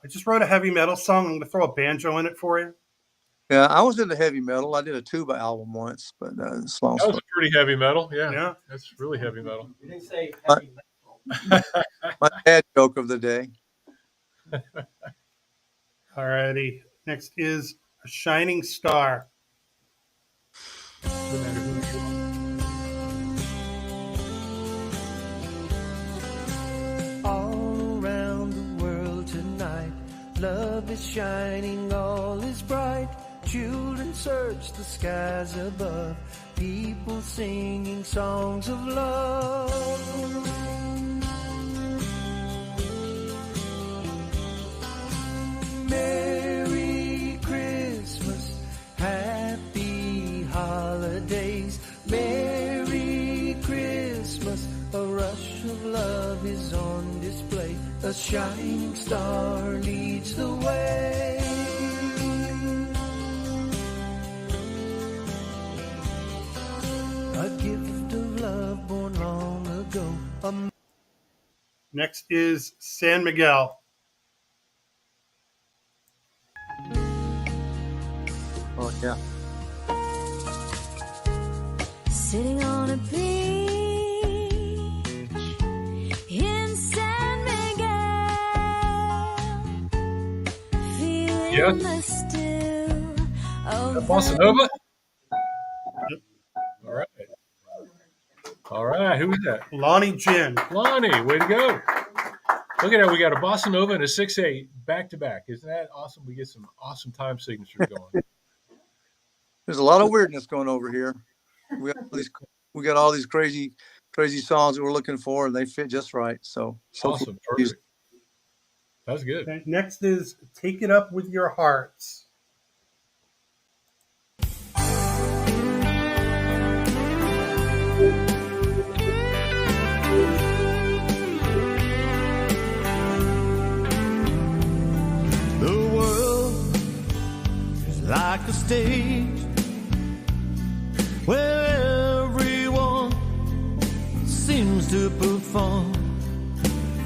I just wrote a heavy metal song. I'm going to throw a banjo in it for you. Yeah, I was into heavy metal. I did a tuba album once, but it's long That was story. pretty heavy metal. Yeah. Yeah. That's really heavy metal. You didn't say heavy My dad joke of the day. Alrighty. Next is A Shining Star. No matter who you are. All around the world tonight, love is shining, all is bright. Children search the skies above, people singing songs of love. Merry Christmas, happy holidays. Merry Christmas, a rush of love is on display. A shining star leads the way. A gift of love born long ago. Next is San Miguel. Oh, yeah. Sitting on a beach in San Miguel, feeling Yeah. the still of Bossa Nova? All right. All right. Who is that? Lonnie Jin. Lonnie, way to go. Look at that. We got a Bossa Nova and a 6/8 back to back. Isn't that awesome? We get some awesome time signatures going. There's a lot of weirdness going over here. We have these we got all these crazy songs that we're looking for, and they fit just right. So awesome, perfect. That's good. Okay, next is Take It Up With Your Hearts. The world is like a stage where everyone seems to perform.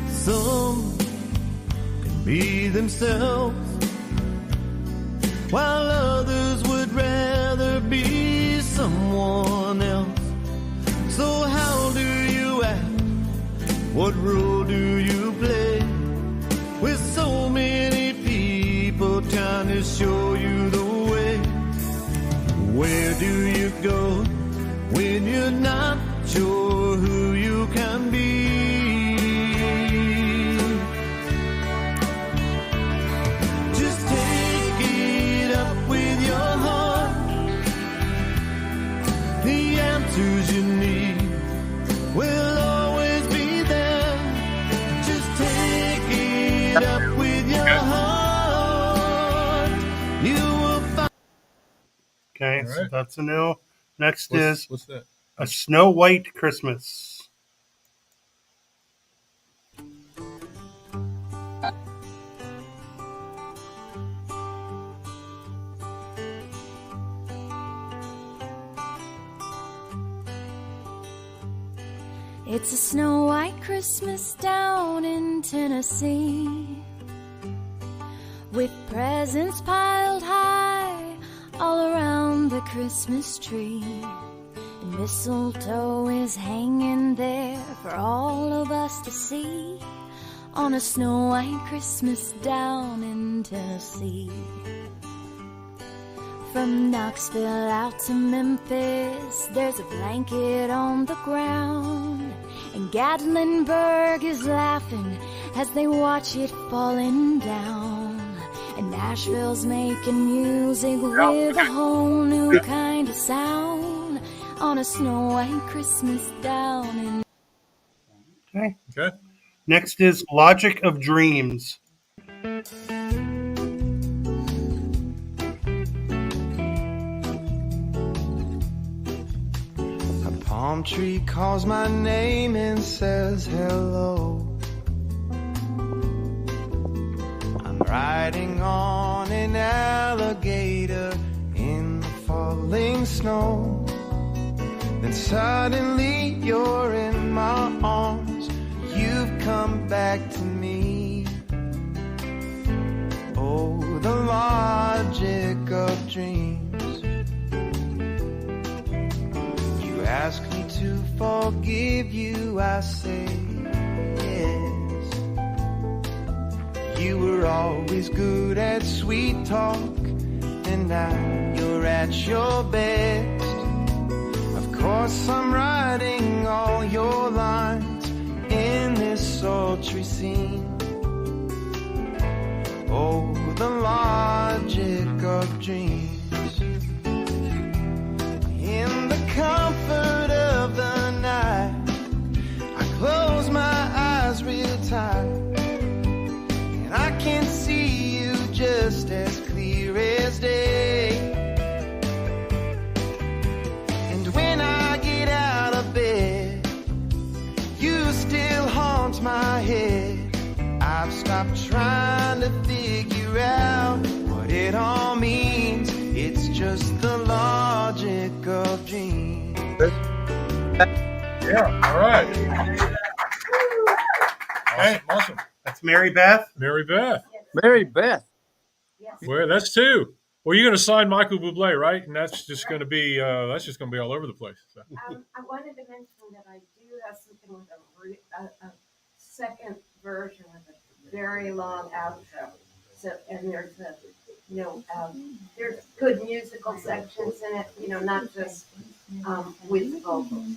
Some can be themselves, while others would rather be someone else. So how do you act? What role do you play? With so many people trying to show you the way. Where do you go when you're not sure who you can be? Just take it up with your heart. The answers you need will always be there. Just take it up with your heart. You will find. Okay, so that's a no. Next What's that? A Snow White Christmas. It's a snow white Christmas down in Tennessee, with presents piled high all around the Christmas tree. And mistletoe is hanging there for all of us to see on a snow white Christmas down in Tennessee. From Knoxville out to Memphis, there's a blanket on the ground, and Gatlinburg is laughing as they watch it falling down. And Nashville's making music with a whole new kind of sound on a snow white Christmas down in... Okay. Okay. Next is Logic of Dreams. Palm tree calls my name and says hello. I'm riding on an alligator in the falling snow. Then suddenly you're in my arms. You've come back to me. Oh, the logic of dreams. Ask me to forgive you, I say yes. You were always good at sweet talk, and now you're at your best. Of course I'm writing all your lines in this sultry scene. Oh, the logic of dreams. In the comfort of the night, I close my eyes real tight, and I can see you just as clear as day. And when I get out of bed, you still haunt my head. I've stopped trying to figure out what it all means. It's just the logic of dreams. Yeah, all right. Awesome. That's Mary Beth. Mary Beth. Mary Beth. Well, that's two. Well, you're going to sign Michael Bublé, right? And that's just going to be all over the place. So. I wanted to mention that I do have something with a second version of a very long outro. So, and there's there's good musical sections in it, not just with vocals.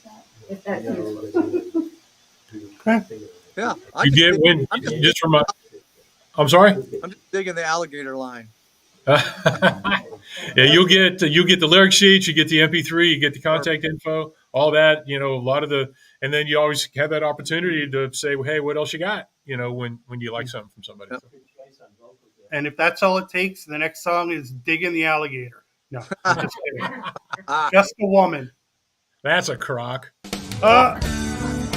If that's useful. Okay. Yeah. You get when just from my. I'm sorry. I'm just digging the alligator line. Yeah, you'll get the lyric sheets, you get the MP3, you get the contact info, all that, a lot of and then you always have that opportunity to say, well, hey, what else you got? When you like something from somebody. So. And if that's all it takes, the next song is "Digging the Alligator." No, I'm just kidding. Just a Woman. That's a crock.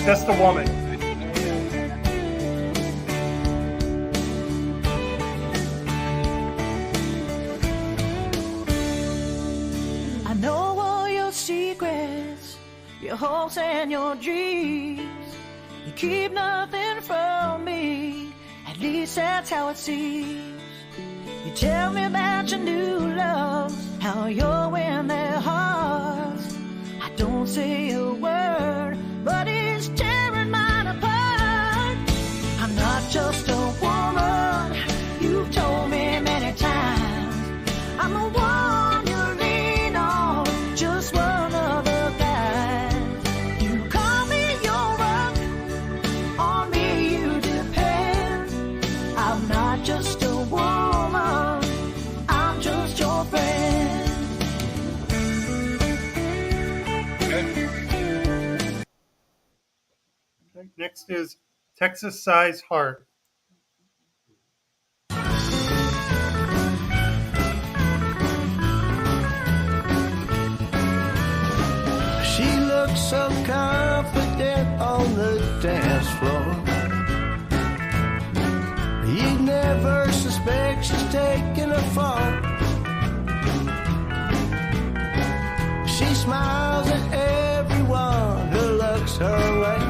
Just a Woman. I know all your secrets, your hopes and your dreams. You keep nothing from me, at least that's how it seems. You tell me about your new loves, how you're wearing their hearts. I don't say a word, but it's tearing mine apart. I'm not just a woman, you've told me many times. I'm the one you lean on, just one of the guys. You call me your rock, on me you depend. I'm not just a woman, I'm just your friend. Okay, next is Texas Size Heart. She looks so confident on the dance floor. You'd never suspect she's taking a fall. She smiles at everyone who looks her way,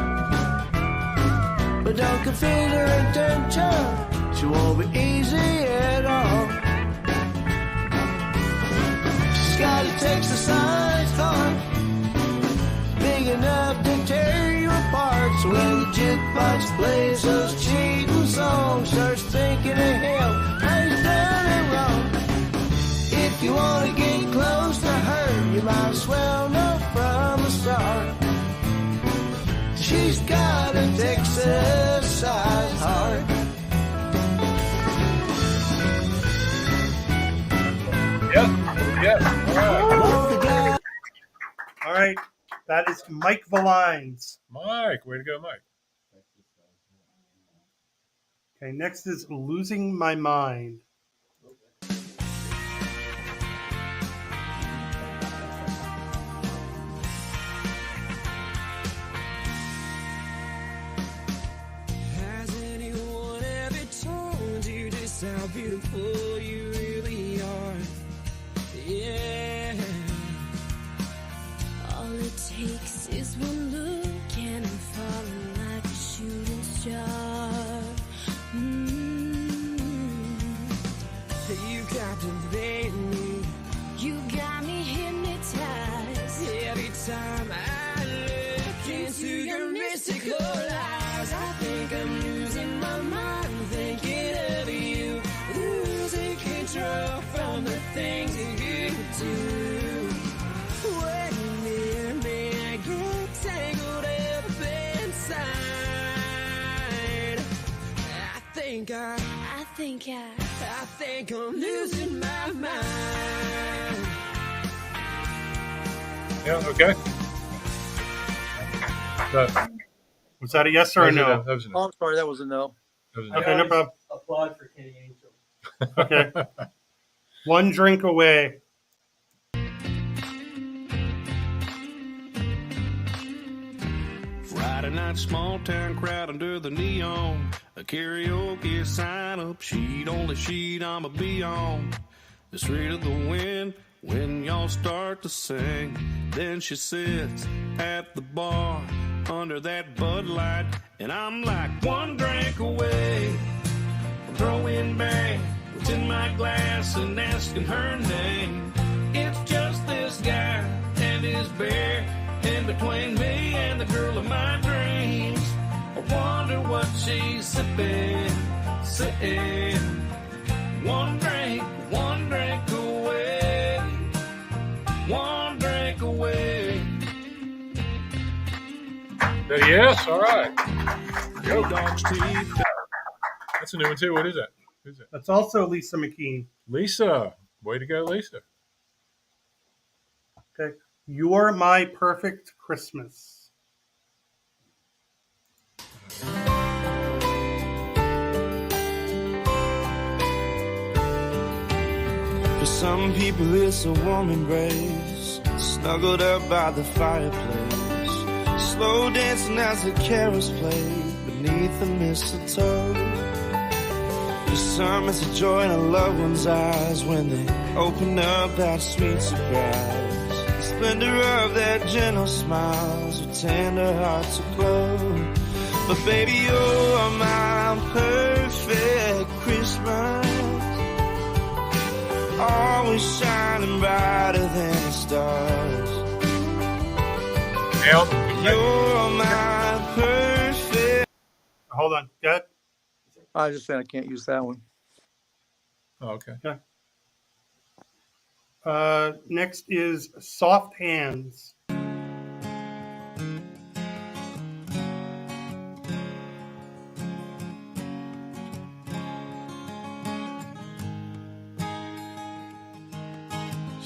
but don't confide her intention, she won't be easy at all. She's got a Texas-sized heart, big enough to tear you apart. So when the jukebox plays those cheating songs, starts thinking of him, he's done it wrong. If you want to get close to her, you might as well know from the start. She's got a Texas-sized heart. Yep. All right, that is Mike Valines. Mike, way to go, Mike. Okay, next is Losing My Mind. Has anyone ever told you just how beautiful you really are? Yeah. All it takes is one look and I'm falling like a shooting star. You captivate me. You got me hypnotized. Every time I look into your mystical eyes, I think I'm losing my mind thinking of you. losing control from the things that you do. When you're near me, I get tangled up inside. I think I'm losing my mind. Yeah, okay. Was that a yes or a no? That was a no. Oh, I'm sorry, that was a no. Okay, no problem. Applaud for Kenny Angel. Okay. One Drink Away. Friday night, small town crowd under the neon. A karaoke sign up sheet, only sheet I'ma be on. The street of the wind when y'all start to sing. Then she sits at the bar under that Bud Light, and I'm like one drink away from throwing back what's in my glass and asking her name. It's just this guy and his bear in between me and the girl of my dreams. I wonder what she's sipping. One drink away. One drink away. Yes, all right. Go dog's teeth. That's a new one too. What is that? Who's that? That's also Lisa McKean. Lisa. Way to go, Lisa. Okay. You're My Perfect Christmas. For some people it's a warm embrace, snuggled up by the fireplace, slow dancing as the carols play beneath the mistletoe. For some it's a joy in a loved one's eyes when they open up that sweet surprise. The splendor of their gentle smiles with tender hearts aglow. But baby, you're my perfect Christmas, always shining brighter than the stars. You're my perfect. Hold on. Good. I just said I can't use that one. Oh, okay. Next is Soft Hands.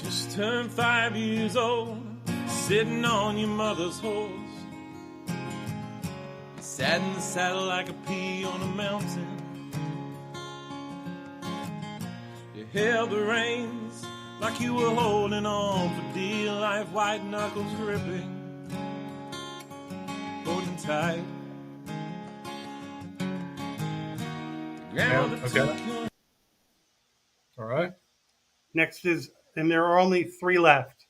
Just turned 5 years old, sitting on your mother's horse. Sat in the saddle like a pea on a mountain. You held the reins like you were holding on for dear life, white knuckles gripping, holding tight. Yeah, okay. All right. Next is, and there are only 3 left.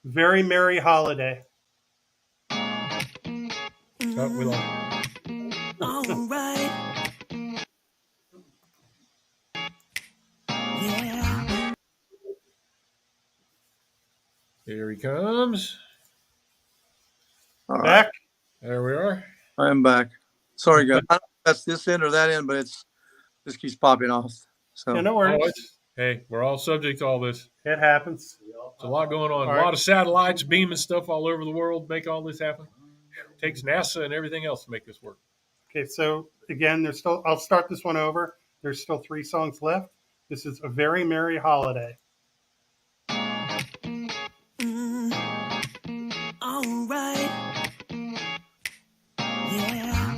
Very Merry Holiday. Oh, we lost. All right. Yeah. Here he comes. All right. Back. There we are. I am back. Sorry, guys. I don't know if that's this end or that end, but this keeps popping off. So Yeah, no worries. Oh, hey, we're all subject to all this. It happens. There's a lot going on. All A right. lot of satellites beaming stuff all over the world, make all this happen. Takes NASA and everything else to make this work. Okay, so again, there's still. I'll start this one over. There's still 3 songs left. This is A Very Merry Holiday. All right. Yeah.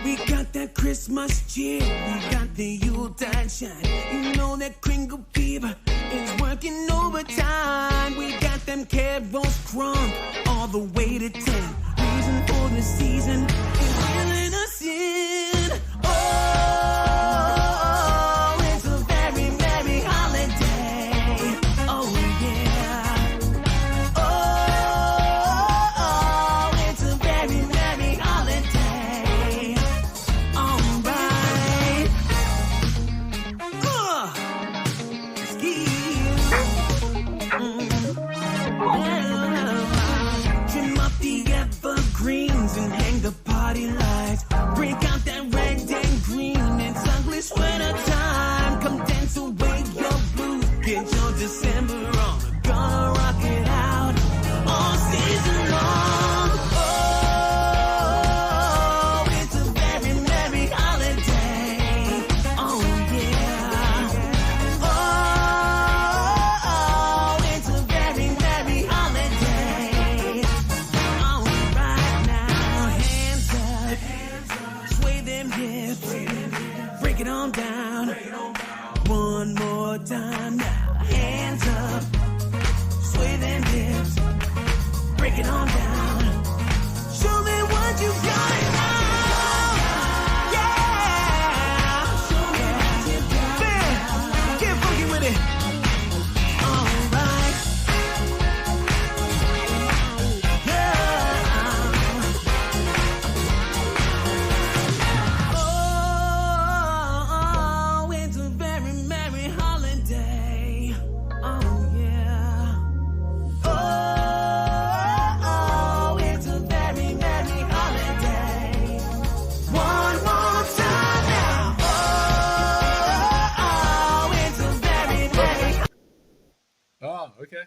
We got that Christmas cheer. We got the Yuletide shine. You know that Kringle fever is working overtime. We got them carols crunk all the way to 10. Reason for the season is reeling us in. Oh, it's a very merry holiday. Oh, yeah. Oh, it's a very merry holiday. All right. Trim up the evergreens and hang the party lights. Break out that red and green. It's ugly sweater time. Come dance away your blues. Get your December on. We're gonna rock it out all season long. Oh, it's a very merry holiday. Oh, yeah. Oh, it's a very merry holiday. All right now, hands up, sway them hips, break it on down. One more time now, hands up, sway them hips, break it on down. Show me what you got now. Yeah. Show me what you got. Man, get funky with it. All right. Oh, it's a very merry holiday. Oh, yeah. Oh, it's a very merry holiday. One more time now. Oh, it's a very merry. Oh, okay.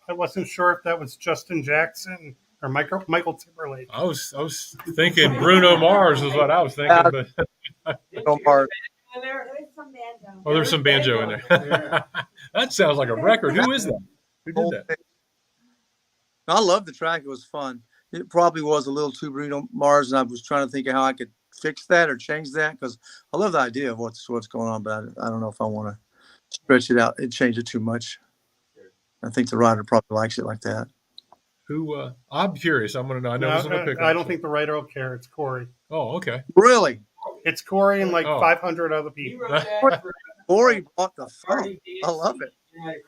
I wasn't sure if that was Justin Jackson or Michael Timberlake. I was thinking Bruno Mars is what I was thinking, but Go hard. And there's some banjo. Oh, there's some banjo in there. That sounds like a record. Who is that? Who did that? I love the track. It was fun. It probably was a little too Bruno Mars, and I was trying to think of how I could fix that or change that because I love the idea of what's going on, but I don't know if I want to stretch it out and change it too much. I think the writer probably likes it like that. Who? I'm curious. I'm going to know. I know this is a pickup. I don't think the writer will care. It's Corey. Oh, okay. Really? It's Corey and like 500 other people. Corey bought the phone. I love it. You had a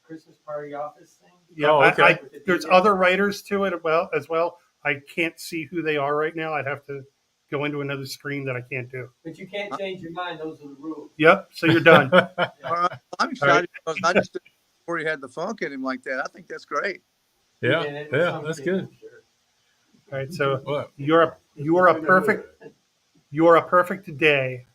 Christmas party office thing. Yeah, okay. There's other writers to it as well. I can't see who they are right now. I'd have to go into another screen that I can't do. But you can't change your mind. Those are the rules. Yep. So you're done. All right. I'm excited because I just didn't know Corey had the funk in him like that. I think that's great. Yeah, that's good. All right. So you are a perfect day.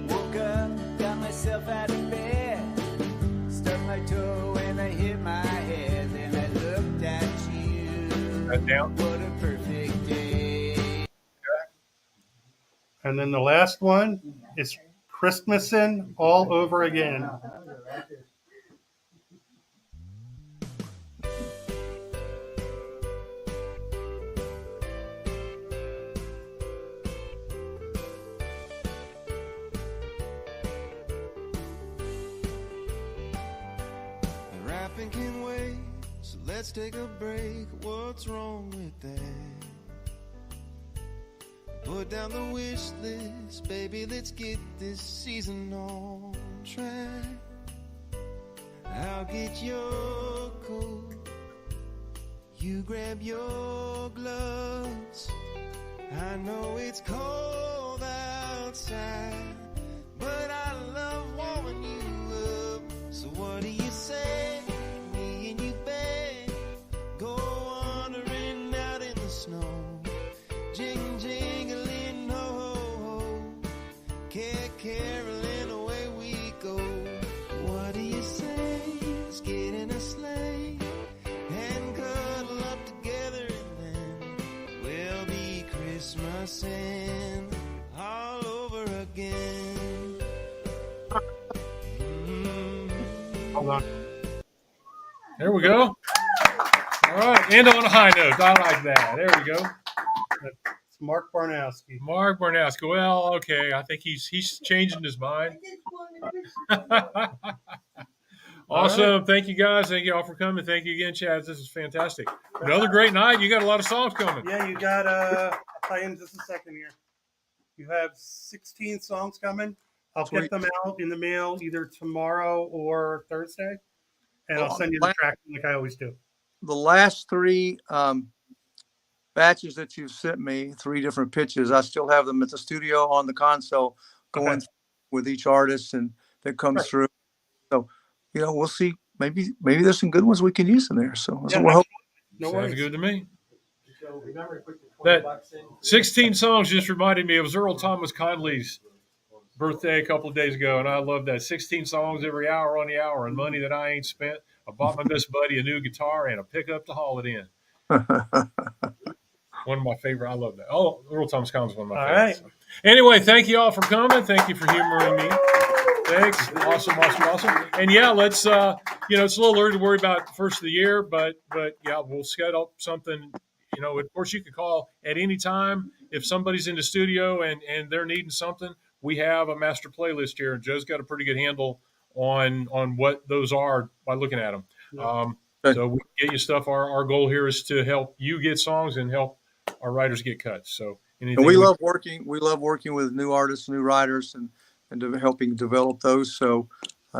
Woke up, got myself out of bed, stuck my toe and I hit my head. Then I looked at you. Right down. What a perfect day. And then the last one is Christmasin' all over again. The rapping can wait, so let's take a break. What's wrong with that? Put down the wish list, baby, let's get this season on track. I'll get your coat, you grab your gloves. I know it's cold outside, but I love warming you up. So what do you say? Me and you, babe, go wandering out in the snow. Jing, jingling, ho, ho, ho. Caroling, away we go. What do you say? Let's get in a sleigh and cuddle up together, and then we'll be Christmasing all over again. Hold on. There we go. All right. End on a high note. I like that. There we go. It's Mark Barnowski. Mark Barnowski. Well, okay. I think he's changing his mind. Awesome. Right. Thank you, guys. Thank you all for coming. Thank you again, Chad. This is fantastic. Another great night. You got a lot of songs coming. Yeah, you got, I'll tell you in just a second here. You have 16 songs coming. I'll get them out in the mail either tomorrow or Thursday. And I'll send you the track like I always do. The last three batches that you've sent me, 3 different pitches, I still have them at the studio on the console going with each artist and that comes through. So, we'll see. Maybe there's some good ones we can use in there. So that's what we're hoping. No Sounds good to me. So remember to put the 20 bucks in. 16 songs just reminded me of Earl Thomas Conley's birthday a couple of days ago, and I love that. 16 songs every hour on the hour, and money that I ain't spent. I bought my best buddy a new guitar and a pickup to haul it in. One of my favorite. I love that. Oh, Earl Thomas Conley's one of my favorites. Right. Anyway, thank you all for coming. Thank you for humoring me. Thanks. Awesome. And yeah, let's, it's a little early to worry about the first of the year, but yeah, we'll schedule up something. Of course, you can call at any time if somebody's in the studio and they're needing something. We have a master playlist here, and Joe's got a pretty good handle on what those are by looking at them. So we get you stuff. Our goal here is to help you get songs and help our writers get cuts. So and we love working with new artists, new writers, and helping develop those. So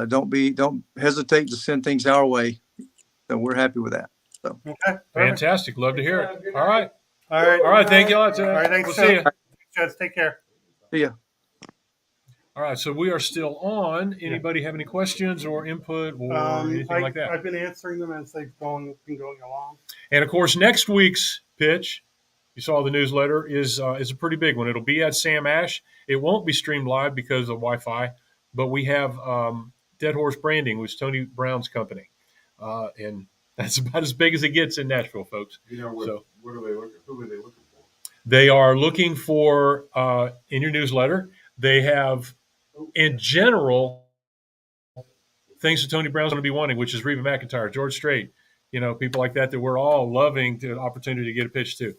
don't hesitate to send things our way. So we're happy with that. So fantastic. Love to hear it. All right. All right. Thank you all. All right. Thanks. We'll see you. Thanks, take care. See ya. All right, so we are still on. Anybody have any questions or input or anything like that? I've been answering them as they've been going along. And of course, next week's pitch, you saw the newsletter, is a pretty big one. It'll be at Sam Ash. It won't be streamed live because of Wi-Fi, but we have Dead Horse Branding, which is Tony Brown's company, and that's about as big as it gets in Nashville, folks. You know what? So, What are they looking? Who are they looking for? they are looking for in your newsletter. They have, in general, things that Tony Brown's going to be wanting, which is Reba McEntire, George Strait, people like that we're all loving the opportunity to get a pitch to.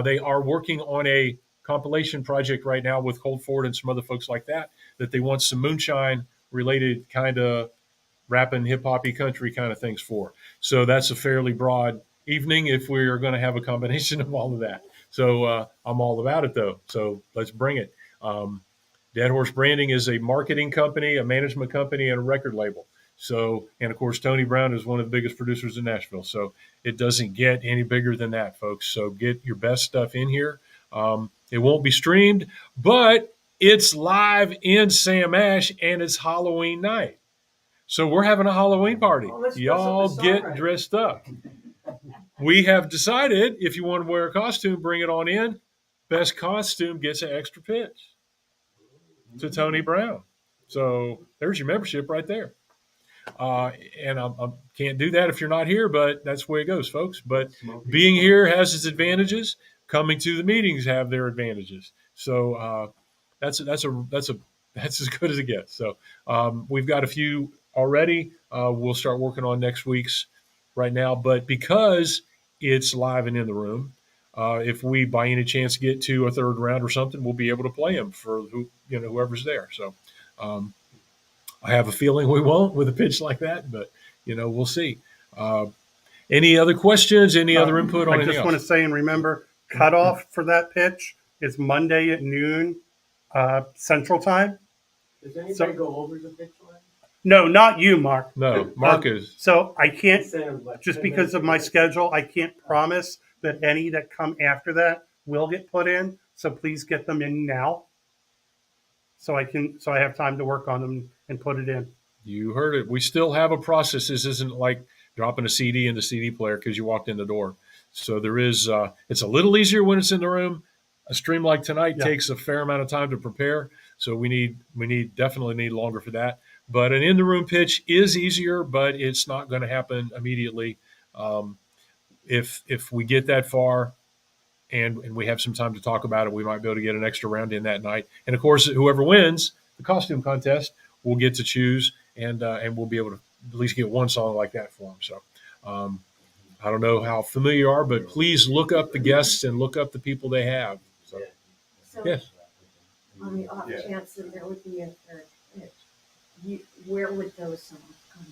They are working on a compilation project right now with Cold Ford and some other folks like that they want some moonshine related kind of rapping, hip hoppy country kind of things for. So that's a fairly broad evening if we're going to have a combination of all of that. So I'm all about it though. So let's bring it. Dead Horse Branding is a marketing company, a management company, and a record label. So, and of course, Tony Brown is one of the biggest producers in Nashville. So it doesn't get any bigger than that, folks. So get your best stuff in here. It won't be streamed, but it's live in Sam Ash, and it's Halloween night. So we're having a Halloween party. Y'all get dressed up. We have decided if you want to wear a costume, bring it on in. Best costume gets an extra pitch to Tony Brown. So there's your membership right there. And I can't do that if you're not here, but that's the way it goes, folks. But being here has its advantages. Coming to the meetings have their advantages. So that's as good as it gets. So we've got a few already. We'll start working on next week's right now. But because it's live and in the room, if we by any chance get to a third round or something, we'll be able to play them for whoever's there. So I have a feeling we won't with a pitch like that, but we'll see. Any other questions? Any other input on anything else? I just want to say and remember, cutoff for that pitch is Monday at noon Central Time. Does anybody go over the pitch line? No, not you, Mark. No, Mark is. So I can't, just because of my schedule, I can't promise that any that come after that will get put in. So please get them in now. So I have time to work on them and put it in. You heard it. We still have a process. This isn't like dropping a CD in the CD player because you walked in the door. So there is, it's a little easier when it's in the room. A stream like tonight takes a fair amount of time to prepare. So we definitely need longer for that. But an in the room pitch is easier, but it's not going to happen immediately. If we get that far and we have some time to talk about it, we might be able to get an extra round in that night. And of course, whoever wins the costume contest will get to choose, and we'll be able to at least get one song like that for them. So I don't know how familiar you are, but please look up the guests and look up the people they have. So yes. On the off chance that there would be a third pitch, where would those songs come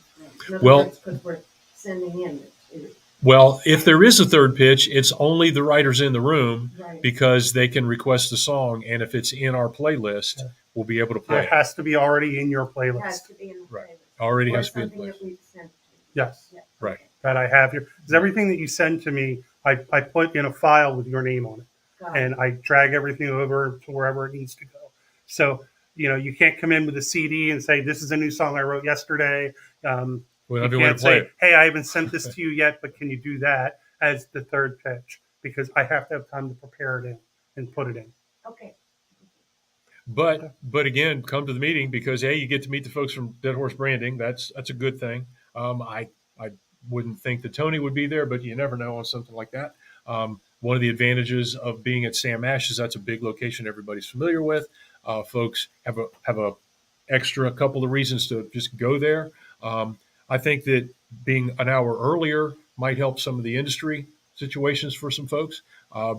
from? Because we're sending in the two. Well, if there is a third pitch, it's only the writers in the room Right. because they can request a song, and if it's in our playlist, we'll be able to play It has to be already in your It playlist. has to be in the Right. playlist. Already Or has to be in the something playlist. that we've sent to you. Yes. Yeah. Right. That I have here. Because everything that you send to me, I put in a file with your name on it. Got it. And I drag everything over to wherever it needs to go. So, you can't come in with a CD and say, this is a new song I wrote yesterday. You can't say, hey, I haven't sent this to you yet, but can you do that as the third pitch? Because I have to have time to prepare it in and put it in. Okay. But again, come to the meeting because you get to meet the folks from Dead Horse Branding. That's a good thing. I wouldn't think that Tony would be there, but you never know on something like that. One of the advantages of being at Sam Ash is that's a big location everybody's familiar with. Folks have a extra couple of reasons to just go there. I think that being an hour earlier might help some of the industry situations for some folks,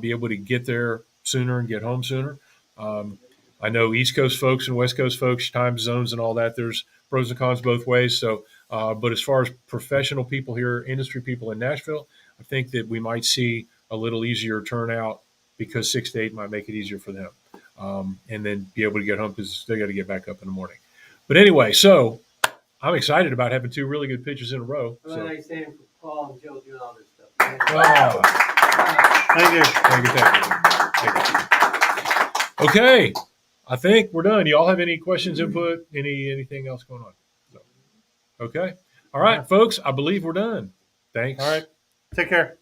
be able to get there sooner and get home sooner. I know East Coast folks and West Coast folks, time zones and all that, there's pros and cons both ways. So, but as far as professional people here, industry people in Nashville, I think that we might see a little easier turnout because 6 to 8 might make it easier for them. And then be able to get home because they got to get back up in the morning. But anyway, so I'm excited about having two really good pitches in a row. Well, So. I stand for Paul and Joe doing all this stuff. Oh. Thank you. Thank you. Okay. I think we're done. You all have any questions, input, anything else going on? So, okay. All right, folks. I believe we're done. Thanks. All right. Take care.